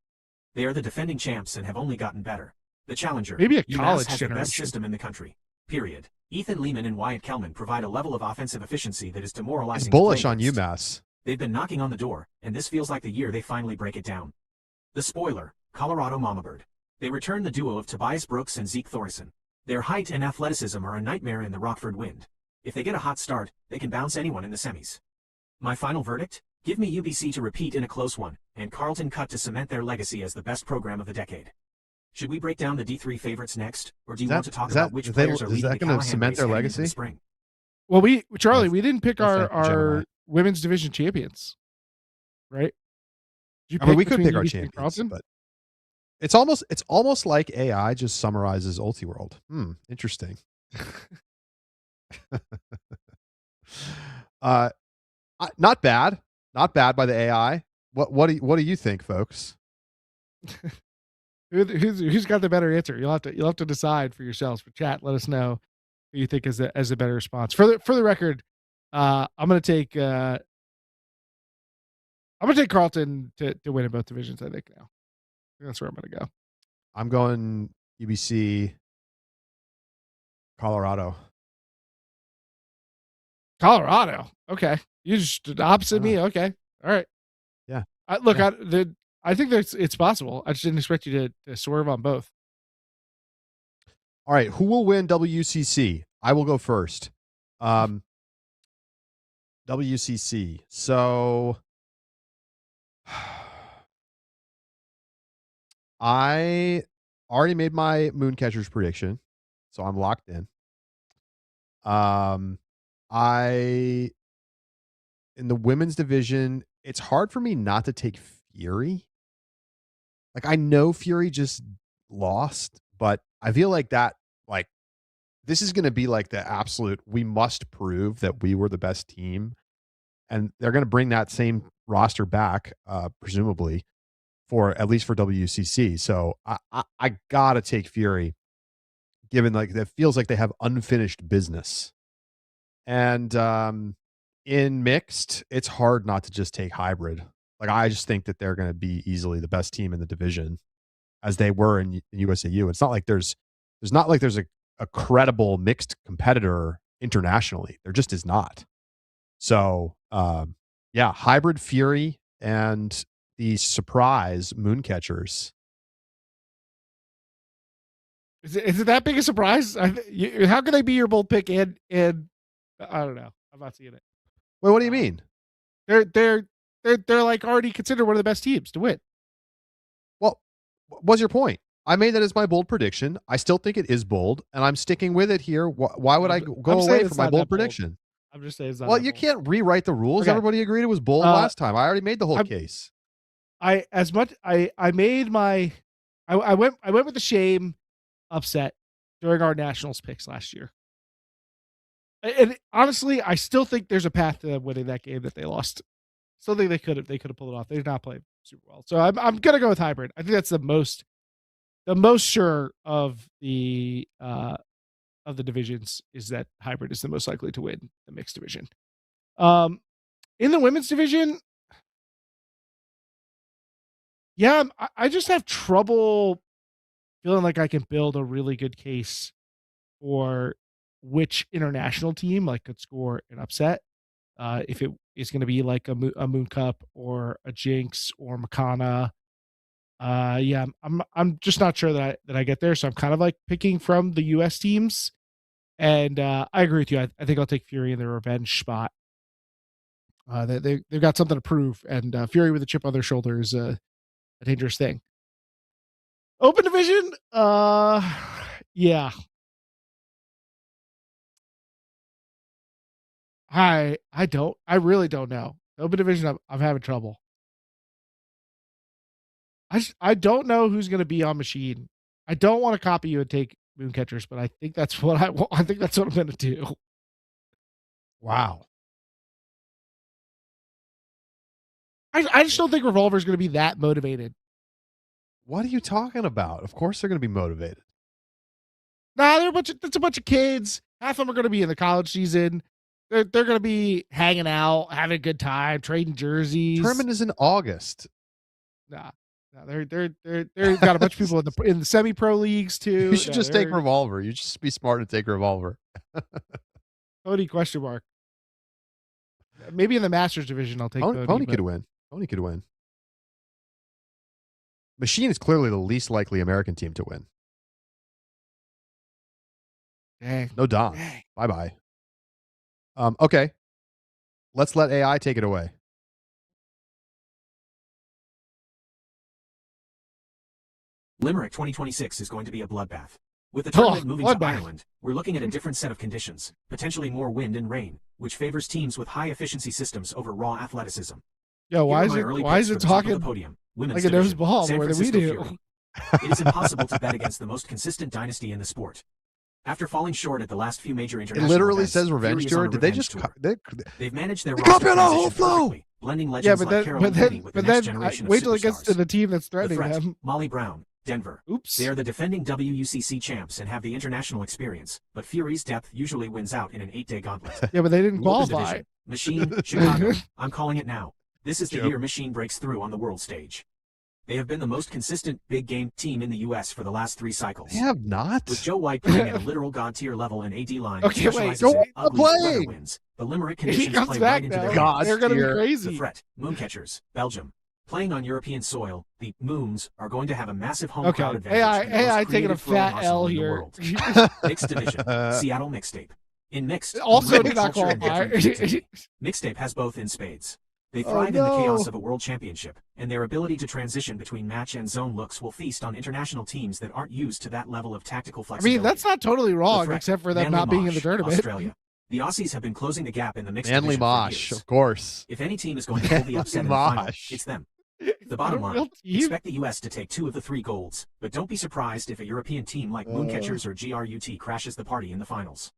They are the defending champs and have only gotten better. The challenger, Maybe a UMass college has the best generation. system in the country. Period. Ethan Lehman and Wyatt Kellman provide a level of offensive efficiency that is demoralizing. It's bullish to play on against. UMass. They've been knocking on the door, and this feels like the year they finally break it down. The spoiler, Colorado Mamabird. They return the duo of Tobias Brooks and Zeke Thorson. Their height and athleticism are a nightmare in the Rockford wind. If they get a hot start, they can bounce anyone in the semis. My final verdict? Give me UBC to repeat in a close one, and Carlton Cut to cement their legacy as the best program of the decade. Should we break down the D3 favorites next, or do you want to talk about which players are leading the Callahan cement race their heading into the legacy? spring? Well, Charlie, we didn't pick Gemini. our women's division champions, right? Did you I mean, we pick could between pick our UBC and champions, Carlton? but it's almost like AI just summarizes Ultiworld. Interesting. Not bad by the AI. What do you think, folks? Who's got the better answer? You'll have to decide for yourselves. For chat, let us know who you think is a better response. For the record, I'm gonna take Carlton to win in both divisions. I think now. That's where I'm gonna go. I'm going UBC, Colorado. Colorado. Okay, you just opposite me. Okay, all right. Yeah. I think it's possible. I just didn't expect you to swerve on both. All right, who will win WCC? I will go first. WCC. So I already made my Mooncatchers prediction, so I'm locked in. In the women's division, it's hard for me not to take Fury. Like, I know Fury just lost, but I feel like this is going to be like the absolute, we must prove that we were the best team. And they're going to bring that same roster back, presumably, at least for WCC. So I got to take Fury, given like that feels like they have unfinished business. And in mixed, it's hard not to just take Hybrid. Like, I just think that they're going to be easily the best team in the division, as they were in USAU. It's not like there's a credible mixed competitor internationally. There just is not. So, Hybrid, Fury, and the surprise Mooncatchers. Is it that big a surprise? How can they be your bold pick? And I don't know. I'm not seeing it. Wait, what do you mean? They're like already considered one of the best teams to win. Well, what's your point? I made that as my bold prediction. I still think it is bold, and I'm sticking with it here. Why would I go away from my bold prediction? I'm just saying it's not. Well, you can't rewrite the rules. Okay. Everybody agreed it was bold last time. I already made the whole case. I went with the shame upset during our nationals picks last year. And honestly, I still think there's a path to them winning that game that they lost. Still think they could have pulled it off. They did not play super well. So I'm gonna go with Hybrid. I think that's the most sure of the divisions is that Hybrid is the most likely to win the mixed division. In the women's division, I just have trouble feeling like I can build a really good case for which international team could score an upset. If it is going to be like a Moon Cup or a Jinx or Makana. I'm just not sure that I get there. So I'm kind of like picking from the US teams. And I agree with you. I think I'll take Fury in the revenge spot. They've got something to prove, and Fury with a chip on their shoulder is a dangerous thing. Open division, yeah. I really don't know. Open division, I'm having trouble. I don't know who's going to be on Machine. I don't want to copy you and take Mooncatchers, but I think that's what I think that's what I'm going to do. Wow. I just don't think Revolver is going to be that motivated. What are you talking about? Of course they're going to be motivated. Nah, it's a bunch of kids. Half of them are going to be in the college season. They're going to be hanging out, having a good time, trading jerseys. Tournament is in August. Nah, they've got a bunch of people in the semi-pro leagues too. You should just take Revolver. You just be smart and take Revolver. Pony question mark. Maybe in the Masters division, I'll take Pony could win. Pony could win. Machine is clearly the least likely American team to win. Dang. No Dom. Bye-bye. Okay. Let's let AI take it away. Limerick 2026 is going to be a bloodbath. With the tournament moving to Ireland, we're looking at a different set of conditions, potentially more wind and rain, which favors teams with high-efficiency systems over raw athleticism. Yo, why is it talking podium, like a nose ball more than we do? It is impossible to bet against the most consistent dynasty in the sport. After falling short at the last few major international events, it literally events, says revenge tour. Did they just? They've managed their roster transition perfectly, blending legends like Carolyn Penny with the next generation of wait till it gets to the team that's threatening them. Molly Brown, Denver. Oops. They are the defending WUCC champs and have the international experience, but Fury's depth usually wins out in an 8-day gauntlet. Yeah, but they didn't qualify. Machine, Chicago. I'm calling it now. This is the year Machine breaks through on the world stage. They have been the most consistent big game team in the U.S. for the last 3 cycles. They have not. With Joe White playing at a literal god tier level and AD line. Okay, wait. Joe playing. Wins. The Limerick conditions play right into their hands. They're going to be crazy. The threat. Mooncatchers, Belgium. Playing on European soil, the Moons are going to have a massive home crowd advantage. AI taking a fat L here. Mixed division, Seattle Mixtape. In mixed, also did not qualify. Mixtape has both in spades. They thrive in the chaos of a world championship, and their ability to transition between match and zone looks will feast on international teams that aren't used to that level of tactical flexibility. I mean, that's not totally wrong, except for them not being in the tournament. Australia. The Aussies have been closing the gap in the mixed Manly division Mosh, for years. of course. If any team is going to pull the upset in the final, it's them. The bottom line, expect the U.S. to take 2 of the 3 golds, but don't be surprised if a European team like Mooncatchers or GRUT crashes the party in the finals.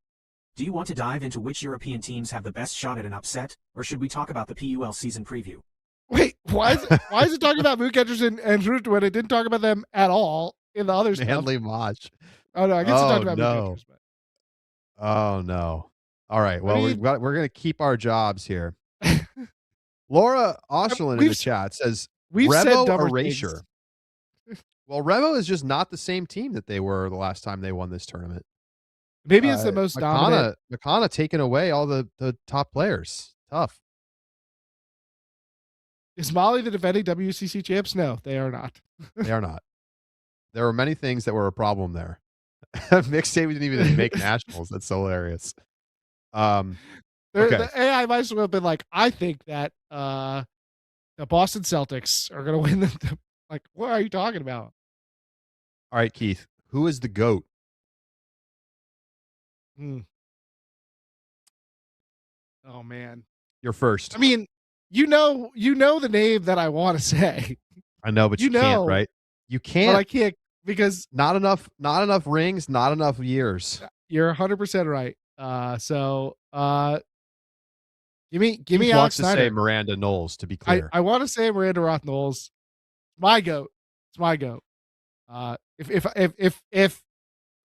Do you want to dive into which European teams have the best shot at an upset, or should we talk about the PUL season preview? Wait, why is it talking about Mooncatchers and Root when it didn't talk about them at all in the other stuff? Manly Mosh. Oh no, I guess it talked about Mooncatchers. But... Oh no. All right. Well, we're going to keep our jobs here. Laura Oshlin in the chat says Revo erasure. Well, Revo is just not the same team that they were the last time they won this tournament. Maybe it's the most dominant. Makana taking away all the top players. Tough. Is Molly the defending WCC champs? No, they are not. They are not. There were many things that were a problem there. Mixtape didn't even make nationals. That's so hilarious. Okay. The AI might as well have been like, I think that the Boston Celtics are going to win the. Like, what are you talking about? All right, Keith. Who is the GOAT? Oh man, you're first. I mean, you know the name that I want to say. I know, but you can't, right? You can't. But I can't because not enough rings, not enough years. You're 100% right. Give me Alex wants Snyder. To say Miranda Knowles, to be clear. I want to say Miranda Roth Knowles. My GOAT. It's my GOAT.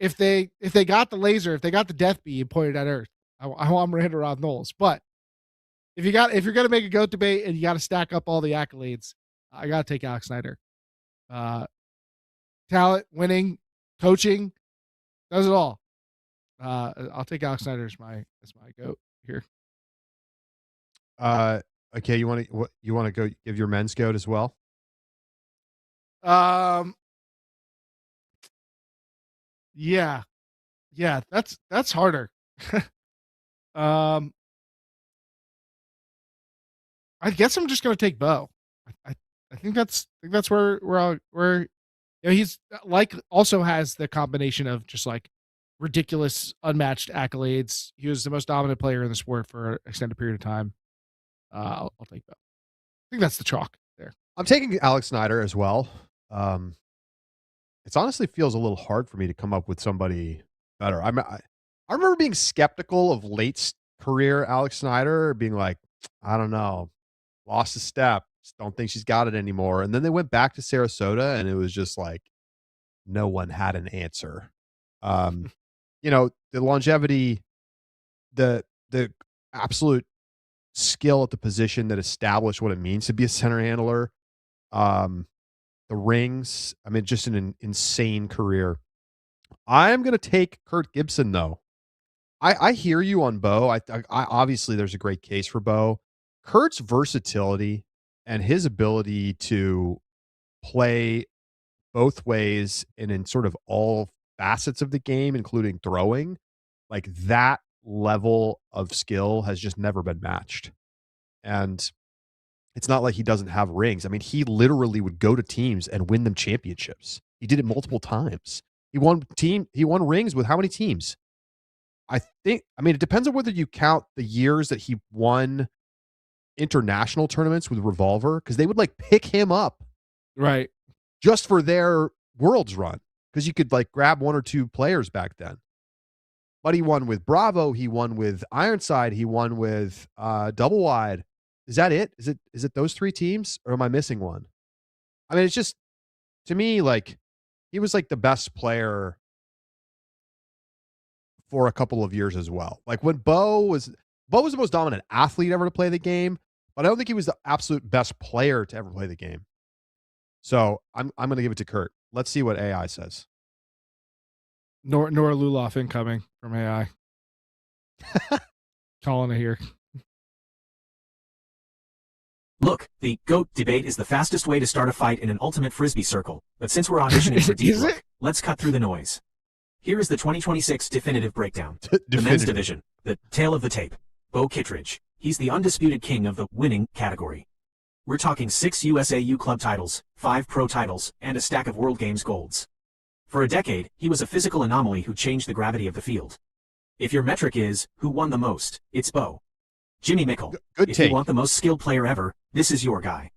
If they got the laser, if they got the death beam pointed at Earth, I want Miranda Roth Knowles. But if you're gonna make a GOAT debate and you got to stack up all the accolades, I gotta take Alex Snyder. Talent, winning, coaching, does it all. I'll take Alex Snyder as my GOAT here. Okay, you want to go give your men's GOAT as well? Yeah, that's harder. I guess I'm just gonna take Bo. I think that's where he's like also has the combination of just like ridiculous, unmatched accolades. He was the most dominant player in the sport for an extended period of time. I'll take Bo. I think that's the chalk there. I'm taking Alex Snyder as well. Um, It honestly feels a little hard for me to come up with somebody better. I remember being skeptical of career Alex Snyder, being like, I don't know, lost a step. Just don't think she's got it anymore. And then they went back to Sarasota, and it was just like no one had an answer. Um, the longevity, the absolute skill at the position that established what it means to be a center handler. Um, the rings. I mean, just an insane career. I'm going to take Kurt Gibson, though. I hear you on Bo. I obviously there's a great case for Bo. Kurt's versatility and his ability to play both ways and in sort of all facets of the game, including throwing, like that level of skill has just never been matched. And it's not like he doesn't have rings. I mean, he literally would go to teams and win them championships. He did it multiple times. He won rings with how many teams? I mean, it depends on whether you count the years that he won international tournaments with Revolver, because they would like pick him up Right. just for their Worlds run, because you could like grab one or two players back then. But he won with Bravo, he won with Ironside, he won with Double Wide. Is that it? Is it those three teams, or am I missing one? I mean, it's just, to me, like, he was like the best player for a couple of years as well. Like when Bo was the most dominant athlete ever to play the game, but I don't think he was the absolute best player to ever play the game. So I'm going to give it to Kurt. Let's see what AI says. Nora Luloff incoming from AI. Calling it here. Look, the GOAT debate is the fastest way to start a fight in an ultimate Frisbee circle, but since we're auditioning for Deep Look, let's cut through the noise. Here is the 2026 definitive breakdown. The men's division, the tail of the tape. Bo Kittredge. He's the undisputed king of the winning category. We're talking 6 USAU club titles, 5 pro titles, and a stack of World Games golds. For a decade, he was a physical anomaly who changed the gravity of the field. If your metric is, who won the most, it's Bo. Jimmy Mickle. Good if take. You want the most skilled player ever, this is your guy.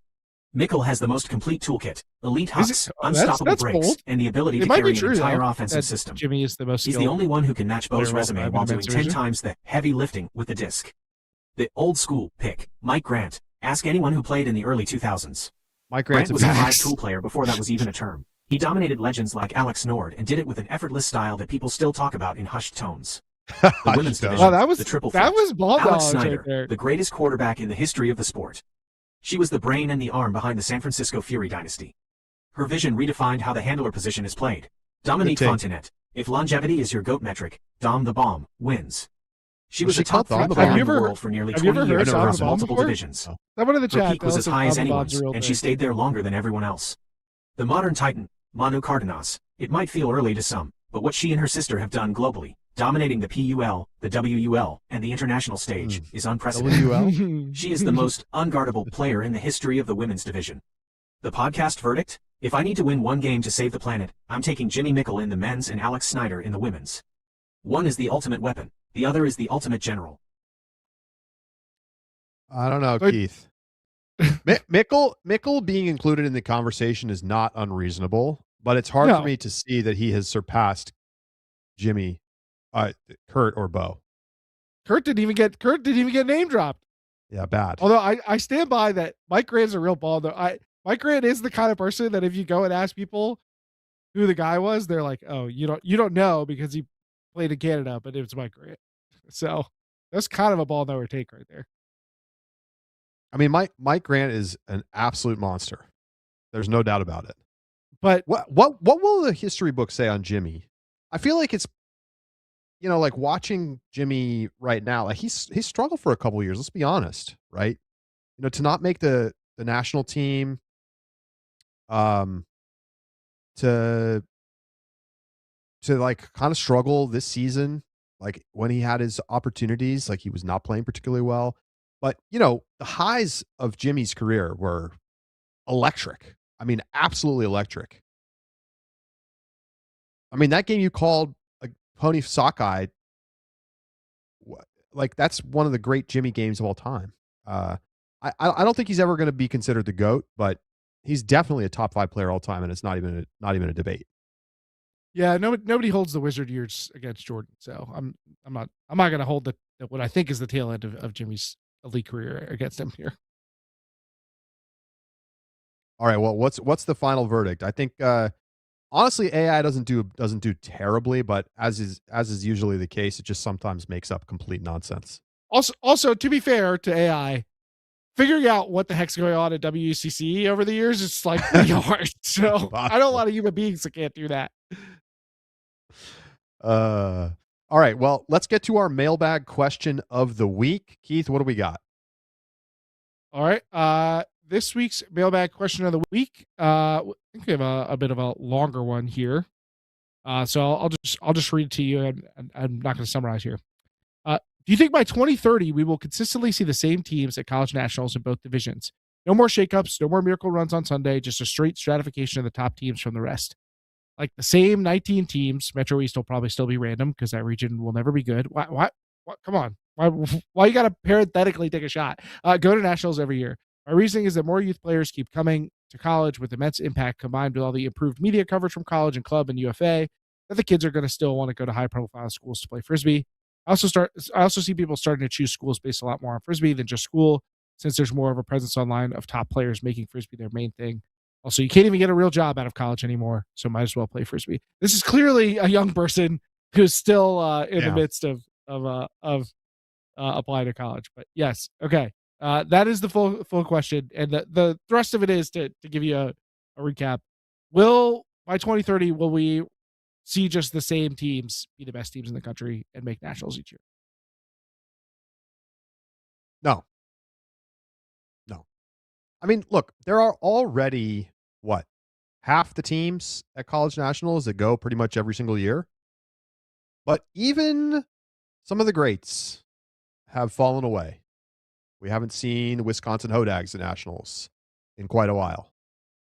Mickle has the most complete toolkit, elite hucks, unstoppable breaks, bold. and the ability to carry an entire offensive system. Jimmy is the most He's the only one who can match Bo's resume while doing 10 division. times the heavy lifting with the disc. The old school pick, Mike Grant. Ask anyone who played in the early 2000s. Mike Grant was a a 5-tool player before that was even a term. He dominated legends like Alex Nord and did it with an effortless style that people still talk about in hushed tones. The women's division, the triple threat. That was ball Alex knowledge Snyder, right there. the greatest quarterback in the history of the sport. She was the brain and the arm behind the San Francisco Fury dynasty. Her vision redefined how the handler position is played. Dominique Fontenette. If longevity is your GOAT metric, Dom the Bomb wins. She was a top 3 player in the world for nearly 20 years across multiple divisions. Someone in the Her chat peak was as high as anyone's, and she stayed there longer than everyone else. The modern titan, Manu Cardenas. It might feel early to some, but what she and her sister have done globally, dominating the PUL, the WUL, and the international stage, is unprecedented. She is the most unguardable player in the history of the women's division. The podcast verdict? If I need to win one game to save the planet, I'm taking Jimmy Mickle in the men's and Alex Snyder in the women's. One is the ultimate weapon, the other is the ultimate general. I don't know, Keith. Mickle being included in the conversation is not unreasonable, but it's hard for me to see that he has surpassed Jimmy, Kurt, or Bo. Kurt didn't even get name dropped. Yeah, bad. Although I stand by that Mike Grant's a real ball though. Mike Grant is the kind of person that if you go and ask people who the guy was, they're like, oh, you don't know because he played in Canada, but it was Mike Grant. So that's kind of a ball knower take right there. I mean, Mike Grant is an absolute monster. There's no doubt about it. But what will the history book say on Jimmy? I feel like it's, like watching Jimmy right now, like he's struggled for a couple of years. Let's be honest, right? To not make the national team, to like kind of struggle this season, like when he had his opportunities, like he was not playing particularly well. But, the highs of Jimmy's career were electric. I mean, absolutely electric. I mean, that game you called Pony Sockeye, like that's one of the great Jimmy games of all time. I don't think he's ever going to be considered the GOAT, but he's definitely a top 5 player all time, and it's not even a debate. Yeah, nobody holds the wizard years against Jordan, so I'm not going to hold what I think is the tail end of Jimmy's elite career against him here. All right, well, what's the final verdict? I think honestly, AI doesn't do terribly, but as is usually the case, it just sometimes makes up complete nonsense. Also, to be fair to AI, figuring out what the heck's going on at WCC over the years is like pretty hard. So I know a lot of human beings that can't do that. All right, well, let's get to our mailbag question of the week. Keith, what do we got? All right. This week's mailbag question of the week. I think we have a bit of a longer one here. So I'll just read it to you, and I'm not going to summarize here. Do you think by 2030 we will consistently see the same teams at college nationals in both divisions? No more shakeups, no more miracle runs on Sunday, just a straight stratification of the top teams from the rest. Like the same 19 teams. Metro East will probably still be random because that region will never be good. Why? Come on. Why you got to parenthetically take a shot? Go to nationals every year. My reasoning is that more youth players keep coming to college with immense impact combined with all the improved media coverage from college and club and UFA, that the kids are going to still want to go to high-profile schools to play Frisbee. I also see people starting to choose schools based a lot more on Frisbee than just school, since there's more of a presence online of top players making Frisbee their main thing. Also, you can't even get a real job out of college anymore, so might as well play Frisbee. This is clearly a young person who's still in the midst of applying to college. But yes, okay. That is the full question, and the thrust of it is to give you a recap. By 2030 will we see just the same teams be the best teams in the country and make nationals each year? No. I mean, look, there are already half the teams at college nationals that go pretty much every single year. But even some of the greats have fallen away. We haven't seen Wisconsin Hodags at nationals in quite a while.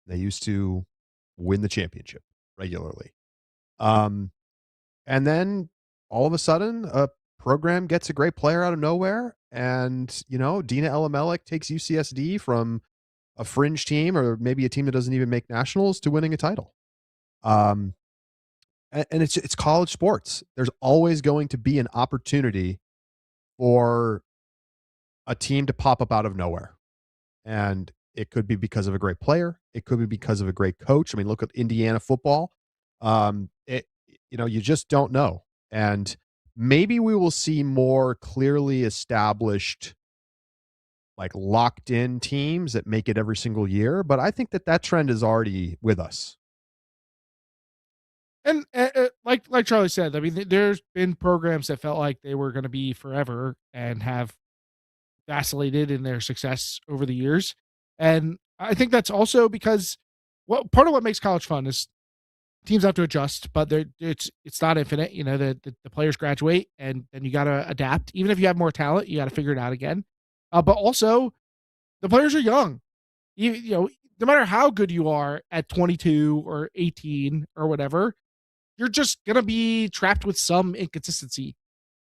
They used to win the championship regularly. And then all of a sudden, a program gets a great player out of nowhere. And, Dina Elamelek takes UCSD from a fringe team or maybe a team that doesn't even make nationals to winning a title. And it's college sports. There's always going to be an opportunity for a team to pop up out of nowhere. And it could be because of a great player. It could be because of a great coach. I mean, look at Indiana football. You just don't know. And maybe we will see more clearly established, locked in teams that make it every single year. But I think that trend is already with us. And like Charlie said, I mean, there's been programs that felt like they were going to be forever and have vacillated in their success over the years. And I think that's also because part of what makes college fun is teams have to adjust, but it's not infinite. The players graduate and then you got to adapt. Even if you have more talent, you got to figure it out again. But also, the players are young. No matter how good you are at 22 or 18 or whatever, you're just going to be trapped with some inconsistency.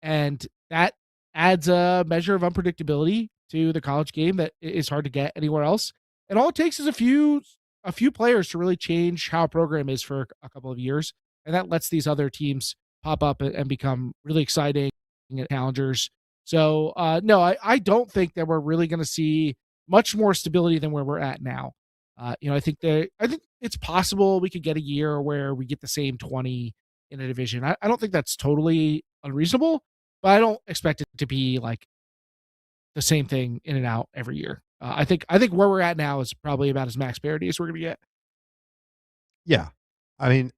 And that adds a measure of unpredictability to the college game that is hard to get anywhere else. And all it takes is a few players to really change how a program is for a couple of years. And that lets these other teams pop up and become really exciting challengers. So, no, I don't think that we're really going to see much more stability than where we're at now. I think it's possible we could get a year where we get the same 20 in a division. I don't think that's totally unreasonable, but I don't expect it to be like the same thing in and out every year. I think where we're at now is probably about as max parity as we're going to get. Yeah. I mean,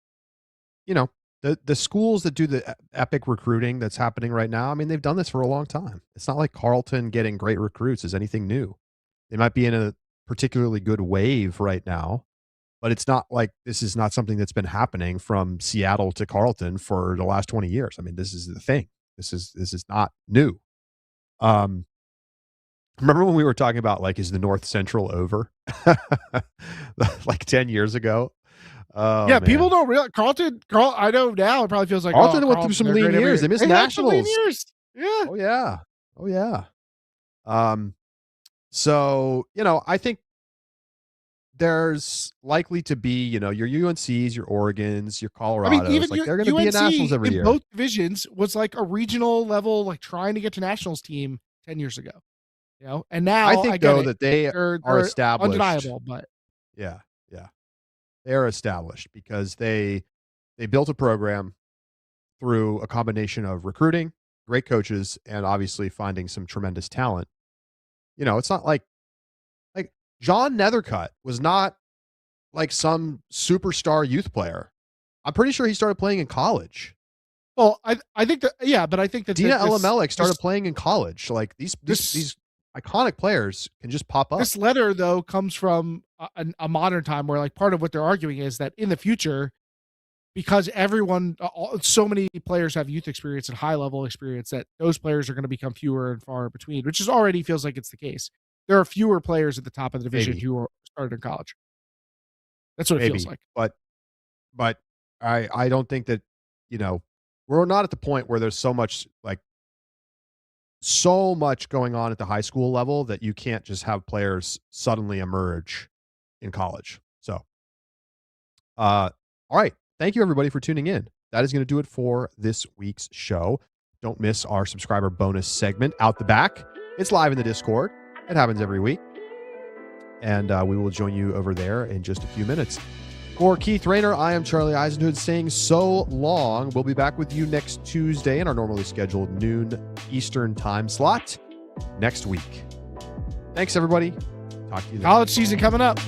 the schools that do the epic recruiting that's happening right now, I mean, they've done this for a long time. It's not like Carleton getting great recruits is anything new. They might be in a particularly good wave right now, but it's not like this is not something that's been happening from Seattle to Carleton for the last 20 years. I mean, this is the thing. This is not new. Remember when we were talking about like, is the North Central over? Like 10 years ago. Oh, Yeah, man. people don't realize Carlton. I know now it probably feels like Carlton went through some they're lean great every years. They year. missed had some lean nationals. years. Yeah. Oh yeah. Oh yeah. So, I think there's likely to be, your UNCs, your Oregons, your Colorados. Even like they're going to be in nationals every in year. both divisions was like a regional level, like trying to get to nationals team 10 years ago. And now I think though that they're established. undeniable, but yeah, they're established because they built a program through a combination of recruiting, great coaches, and obviously finding some tremendous talent. It's not like John Nethercutt was not like some superstar youth player. I'm pretty sure he started playing in college. Well, I think that, yeah, but I think that Dina Elamelek started playing in college. Like these iconic players can just pop up. This letter though comes from a modern time where like part of what they're arguing is that in the future, because so many players have youth experience and high level experience, that those players are going to become fewer and far between, which is already feels like it's the case. There are fewer players at the top of the division who started in college. That's what it feels like. But I don't think that, we're not at the point where there's so much going on at the high school level that you can't just have players suddenly emerge in college. So, all right. Thank you everybody for tuning in. That is going to do it for this week's show. Don't miss our subscriber bonus segment, Out the Back. It's live in the Discord. It happens every week. And we will join you over there in just a few minutes. For Keith Raynor, I am Charlie Eisenhood saying so long. We'll be back with you next Tuesday in our normally scheduled noon Eastern time slot next week. Thanks, everybody. Talk to you then. College season coming up.